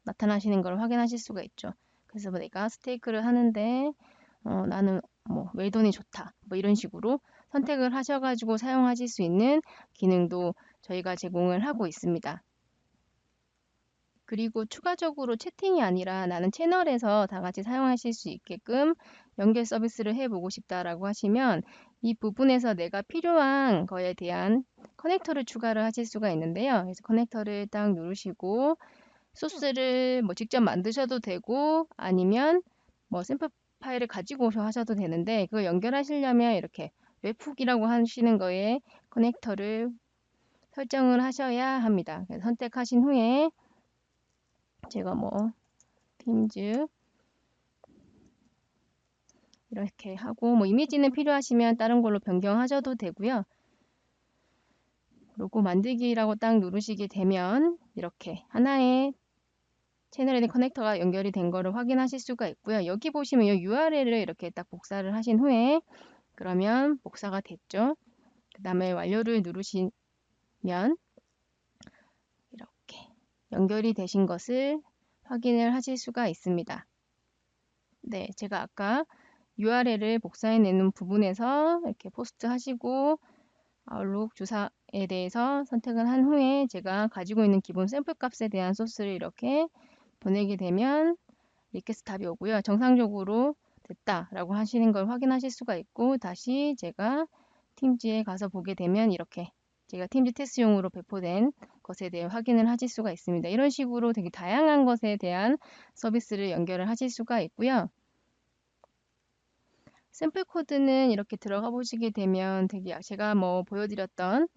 나타나시는 걸 확인하실 수가 있죠. 그래서 뭐 내가 스테이크를 하는데 나는 뭐 웰던이 좋다. 뭐 이런 식으로 선택을 하셔가지고 사용하실 수 있는 기능도 저희가 제공을 하고 있습니다. 그리고 추가적으로 채팅이 아니라 나는 채널에서 다 같이 사용하실 수 있게끔 연결 서비스를 해보고 싶다라고 하시면 이 부분에서 내가 필요한 거에 대한 커넥터를 추가를 하실 수가 있는데요. 그래서 커넥터를 딱 누르시고 소스를 뭐 직접 만드셔도 되고 아니면 뭐 샘플 파일을 가지고 오셔 하셔도 되는데 그거 연결하시려면 이렇게 웹훅이라고 하시는 거에 커넥터를 설정을 하셔야 합니다. 그래서 선택하신 후에 제가 뭐 팀즈 이렇게 하고 뭐 이미지는 필요하시면 다른 걸로 변경하셔도 되고요. 로고 만들기라고 딱 누르시게 되면 이렇게 하나의 채널에 커넥터가 연결이 된 거를 확인하실 수가 있고요. 여기 보시면 이 URL을 이렇게 딱 복사를 하신 후에 그러면 복사가 됐죠. 그 다음에 완료를 누르시면 이렇게 연결이 되신 것을 확인을 하실 수가 있습니다. 네, 제가 아까 URL을 복사해내는 부분에서 이렇게 포스트 하시고 아웃룩 주사에 대해서 선택을 한 후에 제가 가지고 있는 기본 샘플 값에 대한 소스를 이렇게 보내게 되면 리퀘스트 답이 오고요. 정상적으로 됐다라고 하시는 걸 확인하실 수가 있고 다시 제가 팀즈에 가서 보게 되면 이렇게 제가 팀즈 테스트용으로 배포된 것에 대해 확인을 하실 수가 있습니다. 이런 식으로 되게 다양한 것에 대한 서비스를 연결을 하실 수가 있고요. 샘플 코드는 이렇게 들어가 보시게 되면 되게 제가 뭐 보여드렸던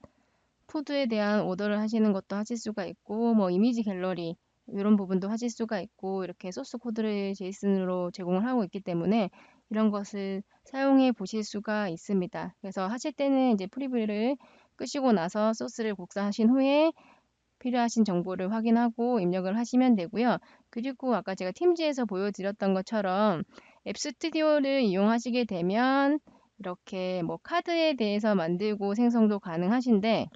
푸드에 대한 오더를 하시는 것도 하실 수가 있고 뭐 이미지 갤러리 이런 부분도 하실 수가 있고 이렇게 소스 코드를 제이슨으로 제공을 하고 있기 때문에 이런 것을 사용해 보실 수가 있습니다. 그래서 하실 때는 이제 프리뷰를 끄시고 나서 소스를 복사하신 후에 필요하신 정보를 확인하고 입력을 하시면 되고요. 그리고 아까 제가 팀즈에서 보여드렸던 것처럼 앱 스튜디오를 이용하시게 되면 이렇게 뭐 카드에 대해서 만들고 생성도 가능하신데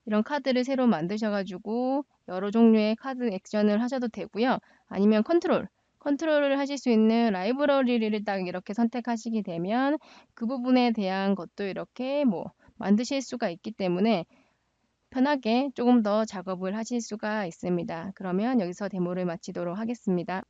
이런 카드를 새로 만드셔가지고 여러 종류의 카드 액션을 하셔도 되고요. 아니면 컨트롤을 하실 수 있는 라이브러리를 딱 이렇게 선택하시게 되면 그 부분에 대한 것도 이렇게 뭐 만드실 수가 있기 때문에 편하게 조금 더 작업을 하실 수가 있습니다. 그러면 여기서 데모를 마치도록 하겠습니다.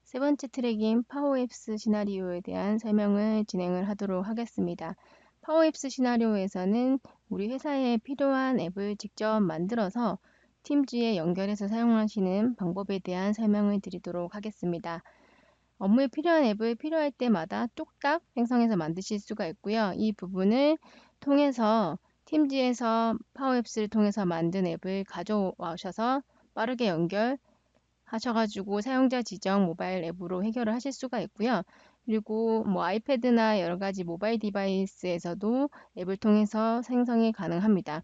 세 번째 트랙인 파워앱스 시나리오에 대한 설명을 진행을 하도록 하겠습니다. 파워앱스 시나리오에서는 우리 회사에 필요한 앱을 직접 만들어서 팀즈에 연결해서 사용하시는 방법에 대한 설명을 드리도록 하겠습니다. 업무에 필요한 앱을 필요할 때마다 뚝딱 생성해서 만드실 수가 있고요. 이 부분을 통해서 팀즈에서 파워앱스를 통해서 만든 앱을 가져와셔서 빠르게 연결하셔가지고 사용자 지정 모바일 앱으로 해결을 하실 수가 있고요. 그리고 뭐 아이패드나 여러 가지 모바일 디바이스에서도 앱을 통해서 생성이 가능합니다.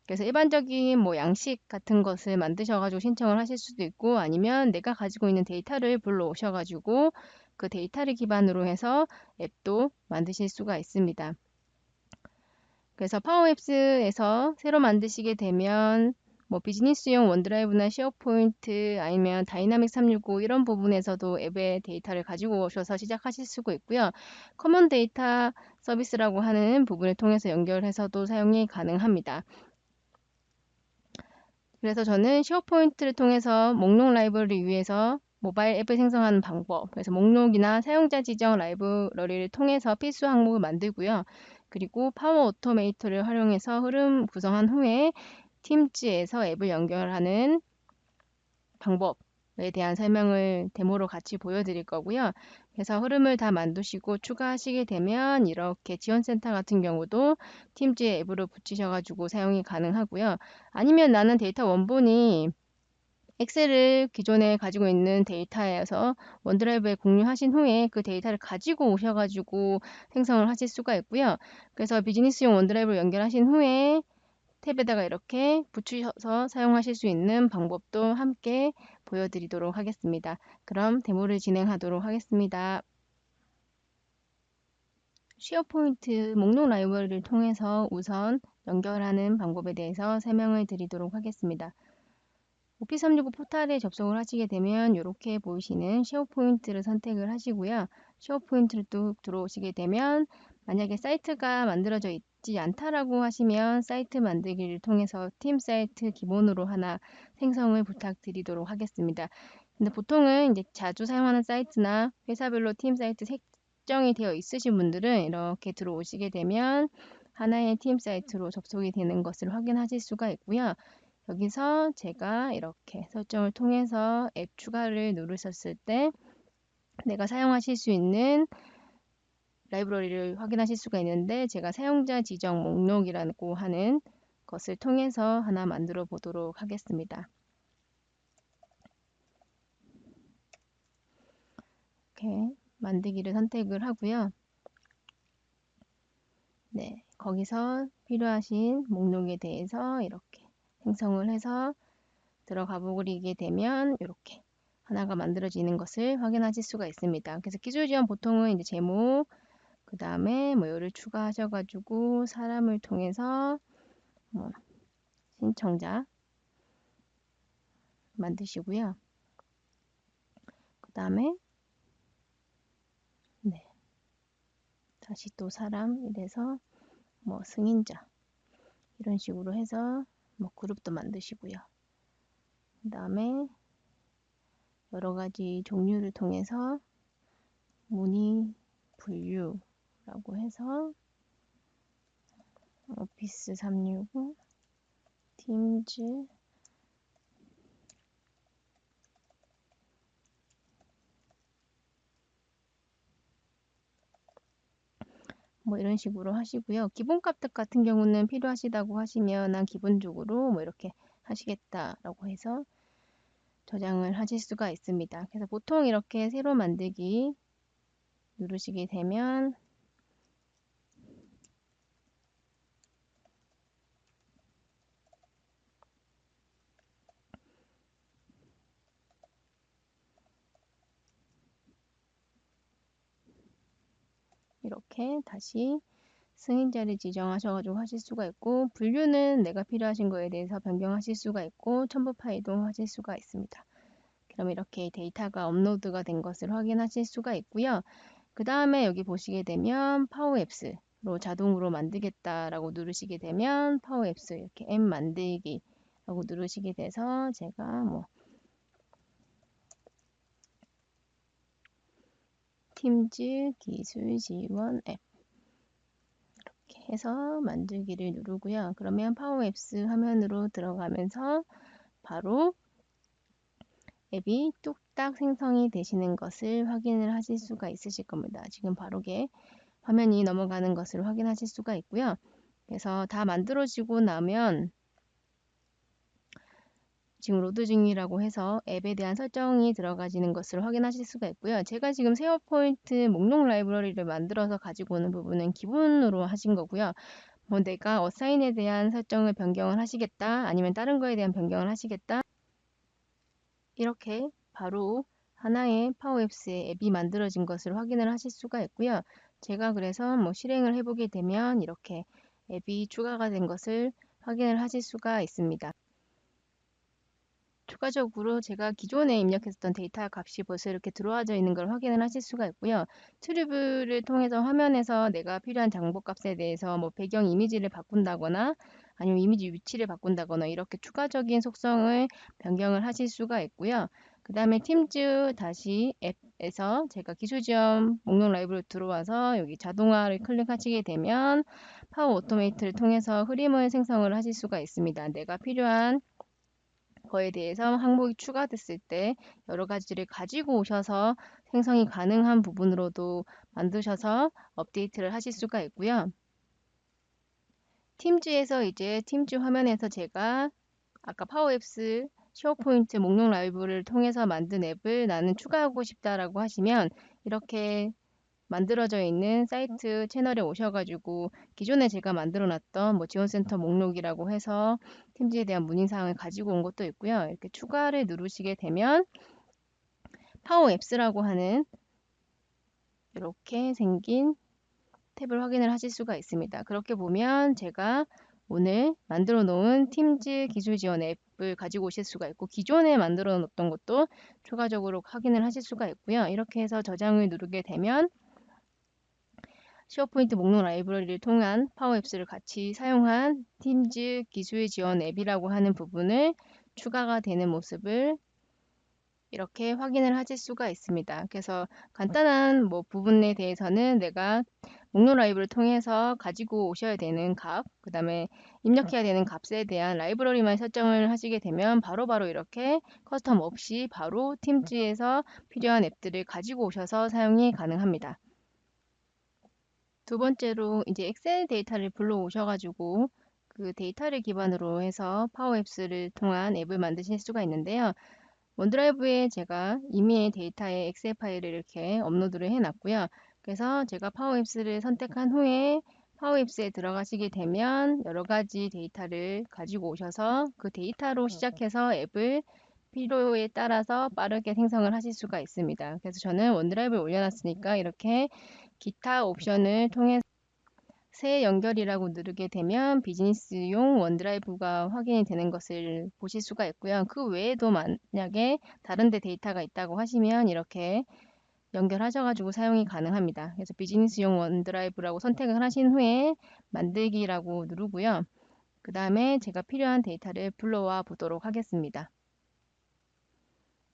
그래서 일반적인 뭐 양식 같은 것을 만드셔가지고 신청을 하실 수도 있고 아니면 내가 가지고 있는 데이터를 불러오셔가지고 그 데이터를 기반으로 해서 앱도 만드실 수가 있습니다. 그래서 파워앱스에서 새로 만드시게 되면 뭐 비즈니스용 원드라이브나 쉐어포인트 아니면 다이나믹 365 이런 부분에서도 앱의 데이터를 가지고 오셔서 시작하실 수가 있고요. 커먼 데이터 서비스라고 하는 부분을 통해서 연결해서도 사용이 가능합니다. 그래서 저는 쉐어포인트를 통해서 목록 라이브러리 위에서 모바일 앱을 생성하는 방법, 그래서 목록이나 사용자 지정 라이브러리를 통해서 필수 항목을 만들고요. 그리고 파워 오토메이터를 활용해서 흐름 구성한 후에 팀즈에서 앱을 연결하는 방법에 대한 설명을 데모로 같이 보여드릴 거고요. 그래서 흐름을 다 만드시고 추가하시게 되면 이렇게 지원센터 같은 경우도 팀즈의 앱으로 붙이셔가지고 사용이 가능하고요. 아니면 나는 데이터 원본이 엑셀을 기존에 가지고 있는 데이터에서 원드라이브에 공유하신 후에 그 데이터를 가지고 오셔가지고 생성을 하실 수가 있고요. 그래서 비즈니스용 원드라이브를 연결하신 후에 탭에다가 이렇게 붙이셔서 사용하실 수 있는 방법도 함께 보여드리도록 하겠습니다. 그럼 데모를 진행하도록 하겠습니다. 쉐어포인트 목록 라이브러리를 통해서 우선 연결하는 방법에 대해서 설명을 드리도록 하겠습니다. 오피스 365 포탈에 접속을 하시게 되면 이렇게 보이시는 쉐어포인트를 선택을 하시고요. 쉐어포인트를 뚝 들어오시게 되면 만약에 사이트가 만들어져 있지 않다라고 하시면 사이트 만들기를 통해서 팀 사이트 기본으로 하나 생성을 부탁드리도록 하겠습니다. 근데 보통은 이제 자주 사용하는 사이트나 회사별로 팀 사이트 설정이 되어 있으신 분들은 이렇게 들어오시게 되면 하나의 팀 사이트로 접속이 되는 것을 확인하실 수가 있고요. 여기서 제가 이렇게 설정을 통해서 앱 추가를 누르셨을 때 내가 사용하실 수 있는 라이브러리를 확인하실 수가 있는데 제가 사용자 지정 목록이라고 하는 것을 통해서 하나 만들어 보도록 하겠습니다. 이렇게 만들기를 선택을 하고요. 네, 거기서 필요하신 목록에 대해서 이렇게 생성을 해서 들어가 보게 되면 이렇게 하나가 만들어지는 것을 확인하실 수가 있습니다. 그래서 기술 지원 보통은 이제 제목, 그 다음에 뭐 요를 추가하셔가지고 사람을 통해서 뭐 신청자 만드시고요. 그 다음에 네, 다시 또 사람 이래서 뭐 승인자 이런 식으로 해서 뭐 그룹도 만드시고요. 그 다음에 여러 가지 종류를 통해서 문의 분류라고 해서 오피스 365, 팀즈, 뭐 이런 식으로 하시고요. 기본값 같은 경우는 필요하시다고 하시면 난 기본적으로 뭐 이렇게 하시겠다라고 해서 저장을 하실 수가 있습니다. 그래서 보통 이렇게 새로 만들기 누르시게 되면 이렇게 다시 승인자를 지정하셔가지고 하실 수가 있고, 분류는 내가 필요하신 거에 대해서 변경하실 수가 있고, 첨부 파일도 하실 수가 있습니다. 그럼 이렇게 데이터가 업로드가 된 것을 확인하실 수가 있고요. 그 다음에 여기 보시게 되면 파워앱스로 자동으로 만들겠다라고 누르시게 되면 파워앱스 이렇게 앱 만들기라고 누르시게 돼서 제가 뭐 팀즈 기술 지원 앱 이렇게 해서 만들기를 누르고요. 그러면 파워앱스 화면으로 들어가면서 바로 앱이 뚝딱 생성이 되시는 것을 확인을 하실 수가 있으실 겁니다. 지금 바로게 화면이 넘어가는 것을 확인하실 수가 있고요. 그래서 다 만들어지고 나면 지금 로드 중이라고 해서 앱에 대한 설정이 들어가지는 것을 확인하실 수가 있고요. 제가 지금 세어포인트 목록 라이브러리를 만들어서 가지고 오는 부분은 기본으로 하신 거고요. 뭐 내가 어사인에 대한 설정을 변경을 하시겠다, 아니면 다른 거에 대한 변경을 하시겠다, 이렇게 바로 하나의 파워앱스의 앱이 만들어진 것을 확인을 하실 수가 있고요. 제가 그래서 뭐 실행을 해보게 되면 이렇게 앱이 추가가 된 것을 확인을 하실 수가 있습니다. 추가적으로 제가 기존에 입력했었던 데이터 값이 벌써 이렇게 들어와져 있는 걸 확인을 하실 수가 있고요. 트리뷰를 통해서 화면에서 내가 필요한 정보 값에 대해서 뭐 배경 이미지를 바꾼다거나 아니면 이미지 위치를 바꾼다거나 이렇게 추가적인 속성을 변경을 하실 수가 있고요. 그 다음에 팀즈 다시 앱에서 제가 기술 지원 목록 라이브로 들어와서 여기 자동화를 클릭하시게 되면 파워 오토메이트를 통해서 흐림을 생성을 하실 수가 있습니다. 내가 필요한 거에 대해서 항목이 추가됐을 때 여러 가지를 가지고 오셔서 생성이 가능한 부분으로도 만드셔서 업데이트를 하실 수가 있고요. 팀즈에서 이제 팀즈 화면에서 제가 아까 파워앱스 쉐어포인트 목록 라이브를 통해서 만든 앱을 나는 추가하고 싶다라고 하시면 이렇게 만들어져 있는 사이트 채널에 오셔가지고 기존에 제가 만들어 놨던 뭐 지원센터 목록이라고 해서 팀즈에 대한 문의사항을 가지고 온 것도 있고요. 이렇게 추가를 누르시게 되면 파워 앱스라고 하는 이렇게 생긴 탭을 확인을 하실 수가 있습니다. 그렇게 보면 제가 오늘 만들어 놓은 팀즈 기술 지원 앱을 가지고 오실 수가 있고 기존에 만들어 놓았던 것도 추가적으로 확인을 하실 수가 있고요. 이렇게 해서 저장을 누르게 되면 쉐어포인트 목록 라이브러리를 통한 파워앱스를 같이 사용한 팀즈 기술 지원 앱이라고 하는 부분을 추가가 되는 모습을 이렇게 확인을 하실 수가 있습니다. 그래서 간단한 뭐 부분에 대해서는 내가 목록 라이브를 통해서 가지고 오셔야 되는 값, 그 다음에 입력해야 되는 값에 대한 라이브러리만 설정을 하시게 되면 바로바로 이렇게 커스텀 없이 바로 팀즈에서 필요한 앱들을 가지고 오셔서 사용이 가능합니다. 두 번째로 이제 엑셀 데이터를 불러오셔가지고 그 데이터를 기반으로 해서 파워앱스를 통한 앱을 만드실 수가 있는데요. 원드라이브에 제가 이미의 데이터에 엑셀 파일을 이렇게 업로드를 해놨고요. 그래서 제가 파워앱스를 선택한 후에 파워앱스에 들어가시게 되면 여러 가지 데이터를 가지고 오셔서 그 데이터로 시작해서 앱을 필요에 따라서 빠르게 생성을 하실 수가 있습니다. 그래서 저는 원드라이브에 올려놨으니까 이렇게 기타 옵션을 통해 새 연결이라고 누르게 되면 비즈니스용 원드라이브가 확인이 되는 것을 보실 수가 있고요. 그 외에도 만약에 다른 데 데이터가 있다고 하시면 이렇게 연결하셔가지고 사용이 가능합니다. 그래서 비즈니스용 원드라이브라고 선택을 하신 후에 만들기라고 누르고요. 그 다음에 제가 필요한 데이터를 불러와 보도록 하겠습니다.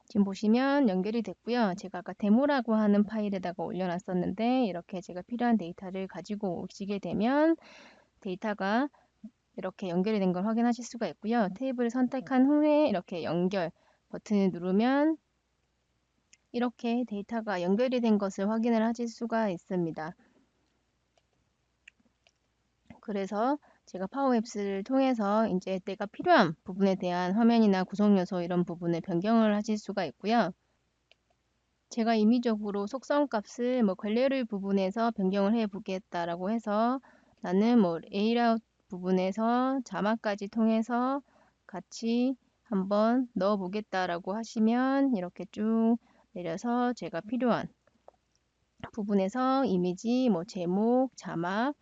지금 보시면 연결이 됐고요. 제가 아까 데모라고 하는 파일에다가 올려놨었는데 이렇게 제가 필요한 데이터를 가지고 오시게 되면 데이터가 이렇게 연결이 된 걸 확인하실 수가 있고요. 테이블을 선택한 후에 이렇게 연결 버튼을 누르면 이렇게 데이터가 연결이 된 것을 확인을 하실 수가 있습니다. 그래서 제가 파워앱스를 통해서 이제 내가 필요한 부분에 대한 화면이나 구성 요소 이런 부분을 변경을 하실 수가 있고요. 제가 임의적으로 속성 값을 뭐 갤러리 부분에서 변경을 해 보겠다라고 해서 나는 뭐 레이아웃 부분에서 자막까지 통해서 같이 한번 넣어 보겠다라고 하시면 이렇게 쭉 내려서 제가 필요한 부분에서 이미지, 뭐 제목, 자막,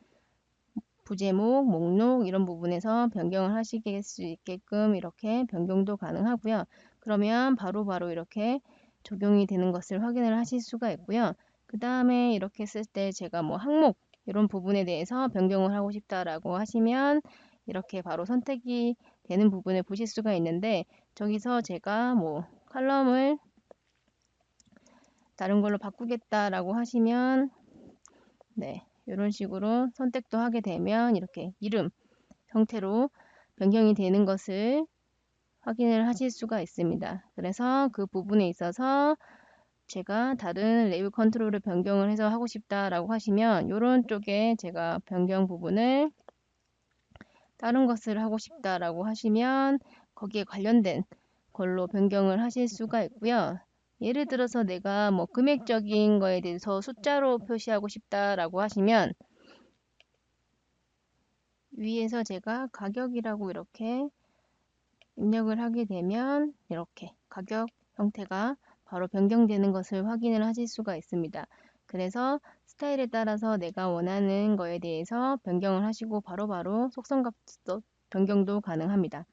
부제목, 목록 이런 부분에서 변경을 하실 수 있게끔 이렇게 변경도 가능하고요. 그러면 바로바로 이렇게 적용이 되는 것을 확인을 하실 수가 있고요. 그 다음에 이렇게 쓸 때 제가 뭐 항목 이런 부분에 대해서 변경을 하고 싶다라고 하시면 이렇게 바로 선택이 되는 부분을 보실 수가 있는데 저기서 제가 뭐 칼럼을 다른 걸로 바꾸겠다라고 하시면 네, 이런 식으로 선택도 하게 되면 이렇게 이름 형태로 변경이 되는 것을 확인을 하실 수가 있습니다. 그래서 그 부분에 있어서 제가 다른 레이블 컨트롤을 변경을 해서 하고 싶다라고 하시면 이런 쪽에 제가 변경 부분을 다른 것을 하고 싶다라고 하시면 거기에 관련된 걸로 변경을 하실 수가 있고요. 예를 들어서 내가 뭐 금액적인 거에 대해서 숫자로 표시하고 싶다라고 하시면 위에서 제가 가격이라고 이렇게 입력을 하게 되면 이렇게 가격 형태가 바로 변경되는 것을 확인을 하실 수가 있습니다. 그래서 스타일에 따라서 내가 원하는 거에 대해서 변경을 하시고 바로바로 속성값도 변경도 가능합니다.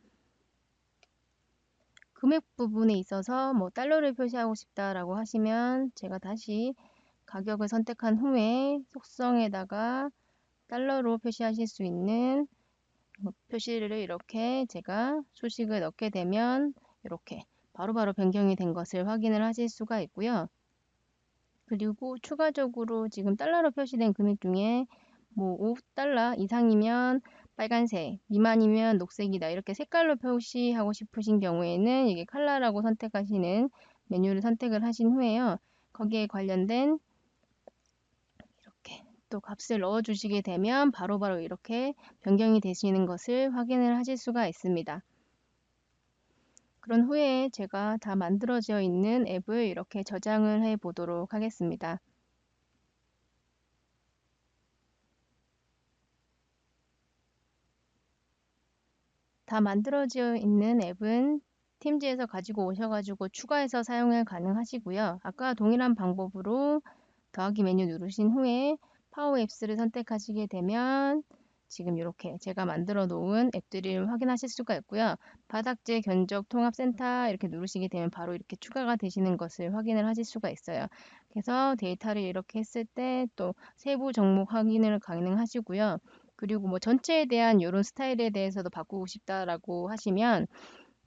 금액 부분에 있어서 뭐 달러를 표시하고 싶다라고 하시면 제가 다시 가격을 선택한 후에 속성에다가 달러로 표시하실 수 있는 표시를 이렇게 제가 수식을 넣게 되면 이렇게 바로바로 변경이 된 것을 확인을 하실 수가 있고요. 그리고 추가적으로 지금 달러로 표시된 금액 중에 뭐 5달러 이상이면 빨간색, 미만이면 녹색이다 이렇게 색깔로 표시하고 싶으신 경우에는 이게 컬러라고 선택하시는 메뉴를 선택을 하신 후에요. 거기에 관련된 이렇게 또 값을 넣어 주시게 되면 바로바로 이렇게 변경이 되시는 것을 확인을 하실 수가 있습니다. 그런 후에 제가 다 만들어져 있는 앱을 이렇게 저장을 해 보도록 하겠습니다. 다 만들어져 있는 앱은 팀즈에서 가지고 오셔가지고 추가해서 사용을 가능하시고요. 아까 동일한 방법으로 더하기 메뉴 누르신 후에 파워 앱스를 선택하시게 되면 지금 이렇게 제가 만들어 놓은 앱들을 확인하실 수가 있고요. 바닥재 견적 통합센터 이렇게 누르시게 되면 바로 이렇게 추가가 되시는 것을 확인을 하실 수가 있어요. 그래서 데이터를 이렇게 했을 때 또 세부 종목 확인을 가능하시고요. 그리고 뭐 전체에 대한 이런 스타일에 대해서도 바꾸고 싶다라고 하시면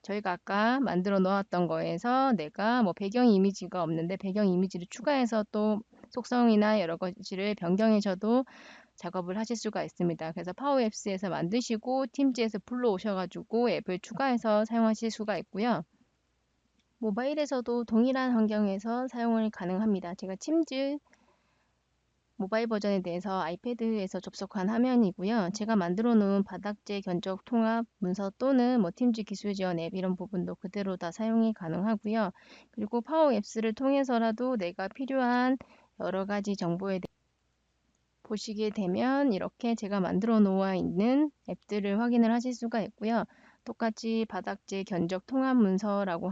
저희가 아까 만들어 놓았던 거에서 내가 뭐 배경 이미지가 없는데 배경 이미지를 추가해서 또 속성이나 여러 가지를 변경해줘도 작업을 하실 수가 있습니다. 그래서 파워앱스에서 만드시고 팀즈에서 불러오셔가지고 앱을 추가해서 사용하실 수가 있고요. 모바일에서도 동일한 환경에서 사용을 가능합니다. 제가 팀즈 모바일 버전에 대해서 아이패드에서 접속한 화면이고요. 제가 만들어 놓은 바닥재 견적 통합 문서 또는 팀즈 기술 지원 앱 이런 부분도 그대로 다 사용이 가능하고요. 그리고 파워 앱스를 통해서라도 내가 필요한 여러 가지 정보에 대해 보시게 되면 이렇게 제가 만들어 놓아 있는 앱들을 확인을 하실 수가 있고요. 똑같이 바닥재 견적 통합 문서라고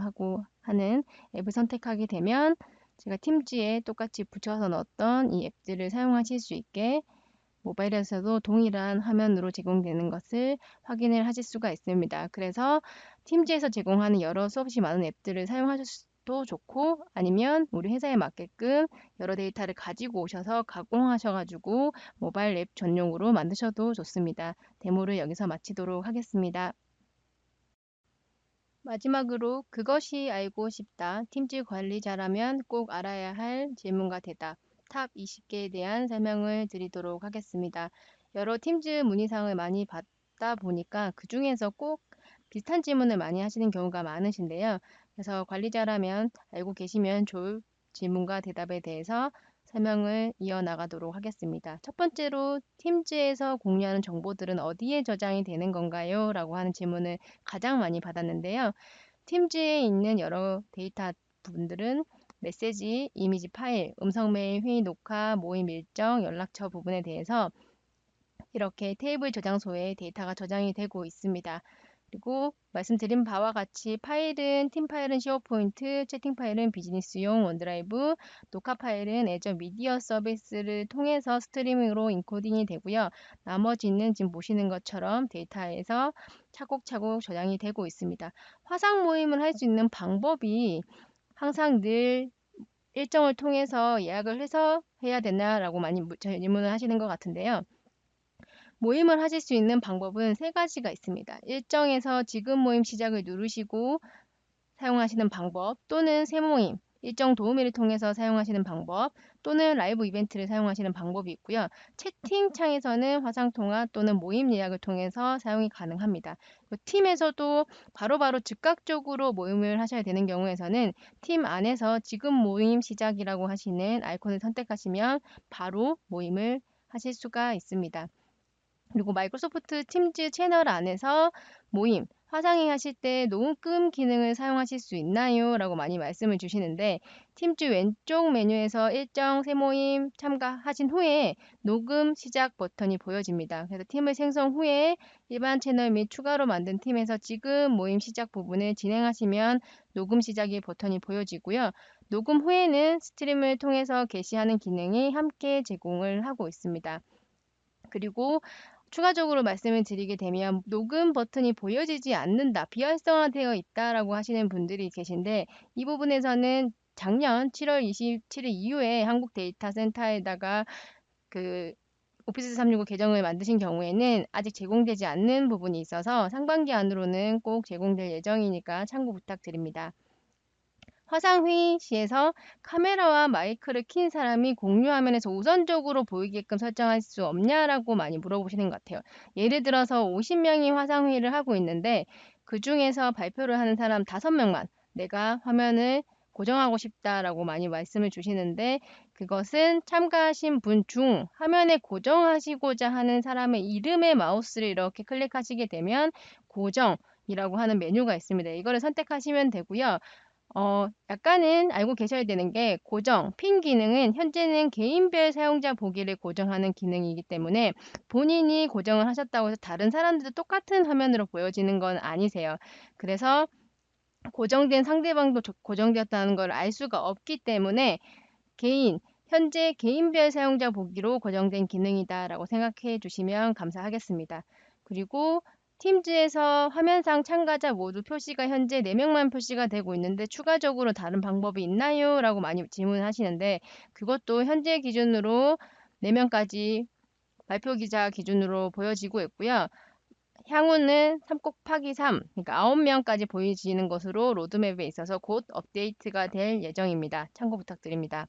하는 앱을 선택하게 되면 제가 팀즈에 똑같이 붙여서 넣었던 이 앱들을 사용하실 수 있게 모바일에서도 동일한 화면으로 제공되는 것을 확인을 하실 수가 있습니다. 그래서 팀즈에서 제공하는 여러 수없이 많은 앱들을 사용하셔도 좋고 아니면 우리 회사에 맞게끔 여러 데이터를 가지고 오셔서 가공하셔가지고 모바일 앱 전용으로 만드셔도 좋습니다. 데모를 여기서 마치도록 하겠습니다. 마지막으로 그것이 알고 싶다. 팀즈 관리자라면 꼭 알아야 할 질문과 대답 탑 20개에 대한 설명을 드리도록 하겠습니다. 여러 팀즈 문의사항을 많이 받다 보니까 그 중에서 꼭 비슷한 질문을 많이 하시는 경우가 많으신데요. 그래서 관리자라면 알고 계시면 좋을 질문과 대답에 대해서 설명을 이어나가도록 하겠습니다. 첫 번째로 팀즈에서 공유하는 정보들은 어디에 저장이 되는 건가요? 라고 하는 질문을 가장 많이 받았는데요. 팀즈에 있는 여러 데이터 부분들은 메시지, 이미지 파일, 음성 메일, 회의 녹화, 모임 일정, 연락처 부분에 대해서 이렇게 테이블 저장소에 데이터가 저장이 되고 있습니다. 그리고 말씀드린 바와 같이 파일은 팀 파일은 쉐어포인트, 채팅 파일은 비즈니스용 원드라이브, 녹화 파일은 애저 미디어 서비스를 통해서 스트리밍으로 인코딩이 되고요. 나머지는 지금 보시는 것처럼 데이터에서 차곡차곡 저장이 되고 있습니다. 화상 모임을 할 수 있는 방법이 항상 늘 일정을 통해서 예약을 해서 해야 되나라고 많이 질문을 하시는 것 같은데요. 모임을 하실 수 있는 방법은 세 가지가 있습니다. 일정에서 지금 모임 시작을 누르시고 사용하시는 방법 또는 새 모임, 일정 도우미를 통해서 사용하시는 방법 또는 라이브 이벤트를 사용하시는 방법이 있고요. 채팅창에서는 화상통화 또는 모임 예약을 통해서 사용이 가능합니다. 팀에서도 바로바로 즉각적으로 모임을 하셔야 되는 경우에서는 팀 안에서 지금 모임 시작이라고 하시는 아이콘을 선택하시면 바로 모임을 하실 수가 있습니다. 그리고 마이크로소프트 팀즈 채널 안에서 모임, 화상회 하실 때 녹음 기능을 사용하실 수 있나요? 라고 많이 말씀을 주시는데 팀즈 왼쪽 메뉴에서 일정 새 모임 참가하신 후에 녹음 시작 버튼이 보여집니다. 그래서 팀을 생성 후에 일반 채널 및 추가로 만든 팀에서 지금 모임 시작 부분을 진행하시면 녹음 시작의 버튼이 보여지고요. 녹음 후에는 스트림을 통해서 게시하는 기능이 함께 제공을 하고 있습니다. 그리고 추가적으로 말씀을 드리게 되면 녹음 버튼이 보여지지 않는다, 비활성화되어 있다라고 하시는 분들이 계신데 이 부분에서는 작년 7월 27일 이후에 한국데이터센터에다가 그 오피스 365 계정을 만드신 경우에는 아직 제공되지 않는 부분이 있어서 상반기 안으로는 꼭 제공될 예정이니까 참고 부탁드립니다. 화상회의 시에서 카메라와 마이크를 킨 사람이 공유 화면에서 우선적으로 보이게끔 설정할 수 없냐라고 많이 물어보시는 것 같아요. 예를 들어서 50명이 화상회의를 하고 있는데 그 중에서 발표를 하는 사람 5명만 내가 화면을 고정하고 싶다라고 많이 말씀을 주시는데 그것은 참가하신 분 중 화면에 고정하시고자 하는 사람의 이름의 마우스를 이렇게 클릭하시게 되면 고정이라고 하는 메뉴가 있습니다. 이거를 선택하시면 되고요. 약간은 알고 계셔야 되는 게 고정, 핀 기능은 현재는 개인별 사용자 보기를 고정하는 기능이기 때문에 본인이 고정을 하셨다고 해서 다른 사람들도 똑같은 화면으로 보여지는 건 아니세요. 그래서 고정된 상대방도 고정되었다는 걸 알 수가 없기 때문에 현재 개인별 사용자 보기로 고정된 기능이다라고 생각해 주시면 감사하겠습니다. 그리고 팀즈에서 화면상 참가자 모두 표시가 현재 4명만 표시가 되고 있는데 추가적으로 다른 방법이 있나요? 라고 많이 질문하시는데 그것도 현재 기준으로 4명까지 발표 기자 기준으로 보여지고 있고요. 향후는 3 곱하기 3, 그러니까 9명까지 보여지는 것으로 로드맵에 있어서 곧 업데이트가 될 예정입니다. 참고 부탁드립니다.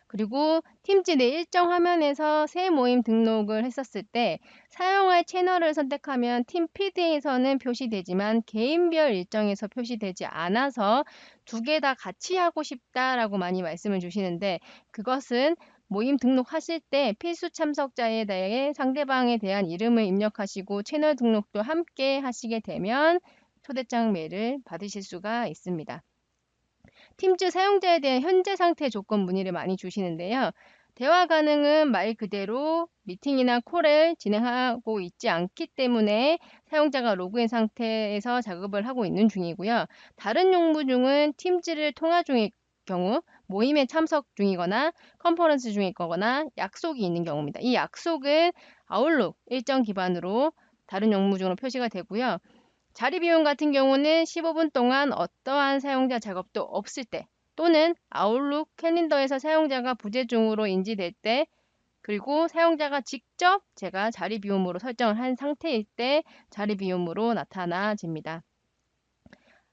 그리고 팀즈 내 일정 화면에서 새 모임 등록을 했었을 때 사용할 채널을 선택하면 팀 피드에서는 표시되지만 개인별 일정에서 표시되지 않아서 두 개 다 같이 하고 싶다라고 많이 말씀을 주시는데 그것은 모임 등록하실 때 필수 참석자에 대해 상대방에 대한 이름을 입력하시고 채널 등록도 함께 하시게 되면 초대장 메일을 받으실 수가 있습니다. 팀즈 사용자에 대한 현재 상태 조건 문의를 많이 주시는데요. 대화 가능은 말 그대로 미팅이나 콜을 진행하고 있지 않기 때문에 사용자가 로그인 상태에서 작업을 하고 있는 중이고요. 다른 용무 중은 팀즈를 통화 중일 경우 모임에 참석 중이거나 컨퍼런스 중이거나 약속이 있는 경우입니다. 이 약속은 아웃룩 일정 기반으로 다른 용무 중으로 표시가 되고요. 자리 비용 같은 경우는 15분 동안 어떠한 사용자 작업도 없을 때 또는 아웃룩 캘린더에서 사용자가 부재 중으로 인지될 때 그리고 사용자가 직접 제가 자리 비움으로 설정을 한 상태일 때 자리 비움으로 나타나집니다.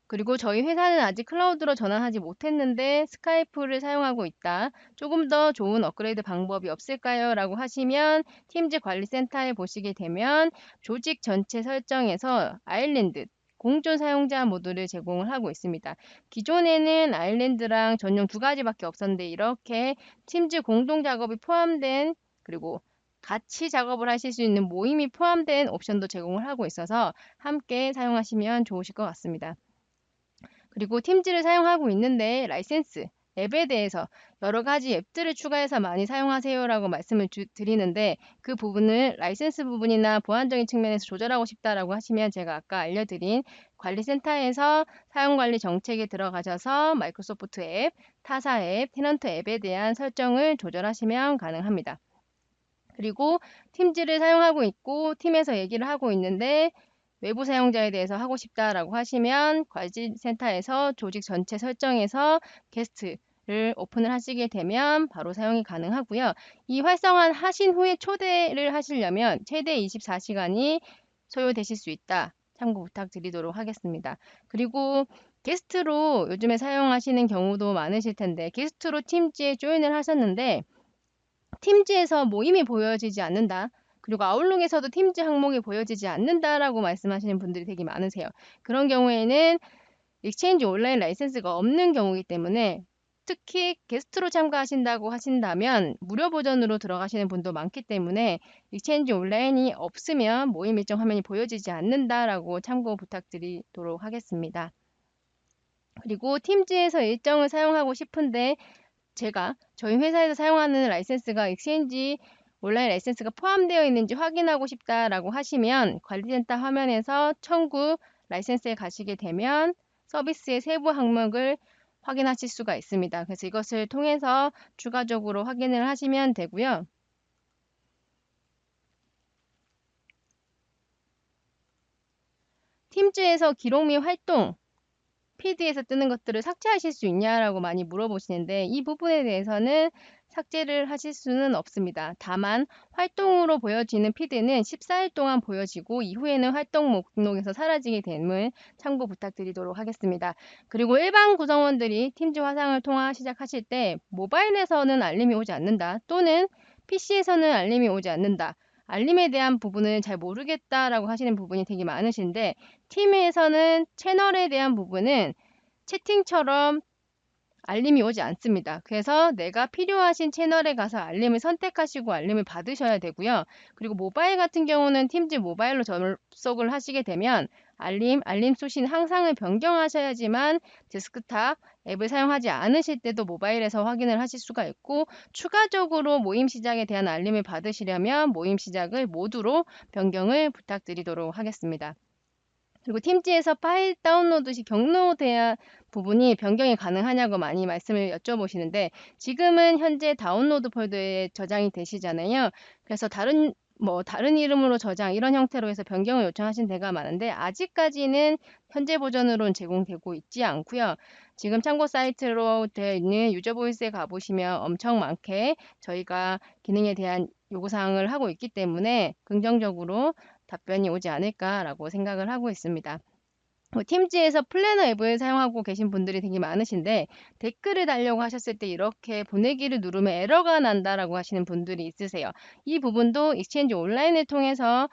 그리고 저희 회사는 아직 클라우드로 전환하지 못했는데 스카이프를 사용하고 있다. 조금 더 좋은 업그레이드 방법이 없을까요? 라고 하시면 팀즈 관리센터에 보시게 되면 조직 전체 설정에서 아일랜드 공존 사용자 모드를 제공을 하고 있습니다. 기존에는 아일랜드랑 전용 두 가지밖에 없었는데 이렇게 팀즈 공동 작업이 포함된 그리고 같이 작업을 하실 수 있는 모임이 포함된 옵션도 제공을 하고 있어서 함께 사용하시면 좋으실 것 같습니다. 그리고 팀즈를 사용하고 있는데 라이센스 앱에 대해서 여러 가지 앱들을 추가해서 많이 사용하세요라고 말씀을 드리는데 그 부분을 라이센스 부분이나 보안적인 측면에서 조절하고 싶다라고 하시면 제가 아까 알려드린 관리센터에서 사용관리 정책에 들어가셔서 마이크로소프트 앱, 타사 앱, 테넌트 앱에 대한 설정을 조절하시면 가능합니다. 그리고 팀즈를 사용하고 있고 팀에서 얘기를 하고 있는데 외부 사용자에 대해서 하고 싶다라고 하시면 관리센터에서 조직 전체 설정에서 게스트를 오픈을 하시게 되면 바로 사용이 가능하고요. 이 활성화 하신 후에 초대를 하시려면 최대 24시간이 소요되실 수 있다. 참고 부탁드리도록 하겠습니다. 그리고 게스트로 요즘에 사용하시는 경우도 많으실 텐데 게스트로 팀즈에 조인을 하셨는데 팀즈에서 모임이 보여지지 않는다. 그리고 아웃룩에서도 팀즈 항목이 보여지지 않는다라고 말씀하시는 분들이 되게 많으세요. 그런 경우에는 익스체인지 온라인 라이센스가 없는 경우이기 때문에 특히 게스트로 참가하신다고 하신다면 무료 버전으로 들어가시는 분도 많기 때문에 익스체인지 온라인이 없으면 모임 일정 화면이 보여지지 않는다라고 참고 부탁드리도록 하겠습니다. 그리고 팀즈에서 일정을 사용하고 싶은데 제가 저희 회사에서 사용하는 라이센스가 익스체인지 온라인 라이센스가 포함되어 있는지 확인하고 싶다라고 하시면 관리센터 화면에서 청구 라이센스에 가시게 되면 서비스의 세부 항목을 확인하실 수가 있습니다. 그래서 이것을 통해서 추가적으로 확인을 하시면 되고요. 팀즈에서 기록 및 활동 피드에서 뜨는 것들을 삭제하실 수 있냐라고 많이 물어보시는데 이 부분에 대해서는 삭제를 하실 수는 없습니다. 다만 활동으로 보여지는 피드는 14일 동안 보여지고 이후에는 활동 목록에서 사라지게 됨을 참고 부탁드리도록 하겠습니다. 그리고 일반 구성원들이 팀즈 화상을 통화 시작하실 때 모바일에서는 알림이 오지 않는다 또는 PC에서는 알림이 오지 않는다. 알림에 대한 부분을 잘 모르겠다라고 하시는 부분이 되게 많으신데 팀에서는 채널에 대한 부분은 채팅처럼 알림이 오지 않습니다. 그래서 내가 필요하신 채널에 가서 알림을 선택하시고 알림을 받으셔야 되고요. 그리고 모바일 같은 경우는 팀즈 모바일로 접속을 하시게 되면 알림 수신 항상을 변경하셔야지만 데스크탑 앱을 사용하지 않으실 때도 모바일에서 확인을 하실 수가 있고 추가적으로 모임 시작에 대한 알림을 받으시려면 모임 시작을 모두로 변경을 부탁드리도록 하겠습니다. 그리고 팀즈에서 파일 다운로드 시 경로돼야 부분이 변경이 가능하냐고 많이 말씀을 여쭤보시는데 지금은 현재 다운로드 폴더에 저장이 되시잖아요. 그래서 다른 이름으로 저장 이런 형태로 해서 변경을 요청하신 데가 많은데 아직까지는 현재 버전으로는 제공되고 있지 않고요. 지금 참고 사이트로 되어 있는 유저 보이스에 가보시면 엄청 많게 저희가 기능에 대한 요구사항을 하고 있기 때문에 긍정적으로 답변이 오지 않을까라고 생각을 하고 있습니다. 팀즈에서 플래너 앱을 사용하고 계신 분들이 되게 많으신데 댓글을 달려고 하셨을 때 이렇게 보내기를 누르면 에러가 난다라고 하시는 분들이 있으세요. 이 부분도 익스체인지 온라인을 통해서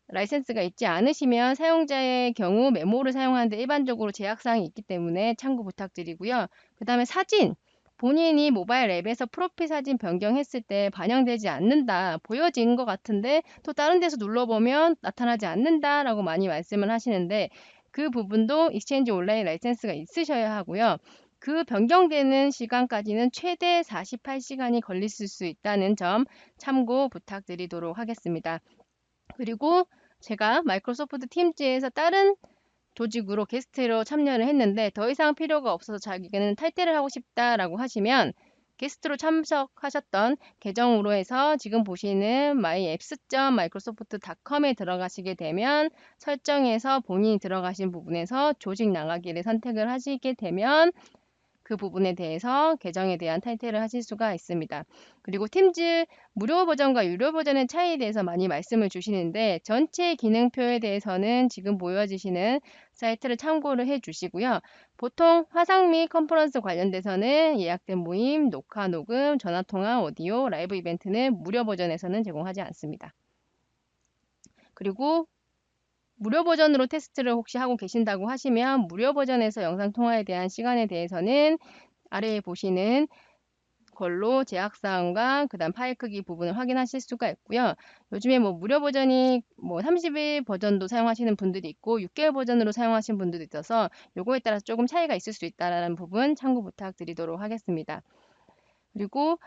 라이센스가 있지 않으시면 사용자의 경우 메모를 사용하는데 일반적으로 제약사항이 있기 때문에 참고 부탁드리고요. 그 다음에 사진. 본인이 모바일 앱에서 프로필 사진 변경했을 때 반영되지 않는다, 보여진 것 같은데 또 다른 데서 눌러보면 나타나지 않는다라고 많이 말씀을 하시는데, 그 부분도 익스체인지 온라인 라이센스가 있으셔야 하고요. 그 변경되는 시간까지는 최대 48시간이 걸릴 수 있다는 점 참고 부탁드리도록 하겠습니다. 그리고 제가 마이크로소프트 팀즈에서 다른 조직으로 게스트로 참여를 했는데 더 이상 필요가 없어서 자기는 탈퇴를 하고 싶다라고 하시면, 게스트로 참석하셨던 계정으로 해서 지금 보시는 myapps.microsoft.com에 들어가시게 되면 설정에서 본인이 들어가신 부분에서 조직 나가기를 선택을 하시게 되면 그 부분에 대해서 계정에 대한 탈퇴를 하실 수가 있습니다. 그리고 팀즈 무료 버전과 유료 버전의 차이에 대해서 많이 말씀을 주시는데, 전체 기능표에 대해서는 지금 보여지시는 사이트를 참고를 해 주시고요. 보통 화상 및 컨퍼런스 관련돼서는 예약된 모임, 녹화, 녹음, 전화통화, 오디오, 라이브 이벤트는 무료 버전에서는 제공하지 않습니다. 그리고 무료 버전으로 테스트를 혹시 하고 계신다고 하시면 무료 버전에서 영상통화에 대한 시간에 대해서는 아래에 보시는 걸로 제약사항과 그다음 파일 크기 부분을 확인하실 수가 있고요. 요즘에 무료 버전이 30일 버전도 사용하시는 분들이 있고 6개월 버전으로 사용하시는 분들도 있어서 요거에 따라서 조금 차이가 있을 수 있다는 부분 참고 부탁드리도록 하겠습니다. 그리고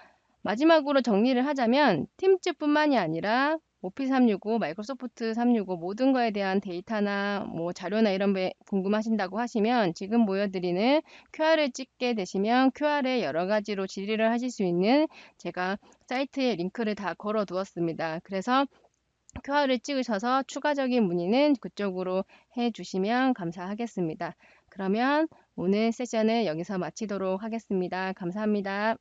마지막으로 정리를 하자면 팀즈뿐만이 아니라 오피스 365, 마이크로소프트 365 모든 거에 대한 데이터나 자료나 이런 게 궁금하신다고 하시면 지금 보여드리는 QR을 찍게 되시면 QR에 여러 가지로 질의를 하실 수 있는 제가 사이트에 링크를 다 걸어 두었습니다. 그래서 QR을 찍으셔서 추가적인 문의는 그쪽으로 해주시면 감사하겠습니다. 그러면 오늘 세션을 여기서 마치도록 하겠습니다. 감사합니다.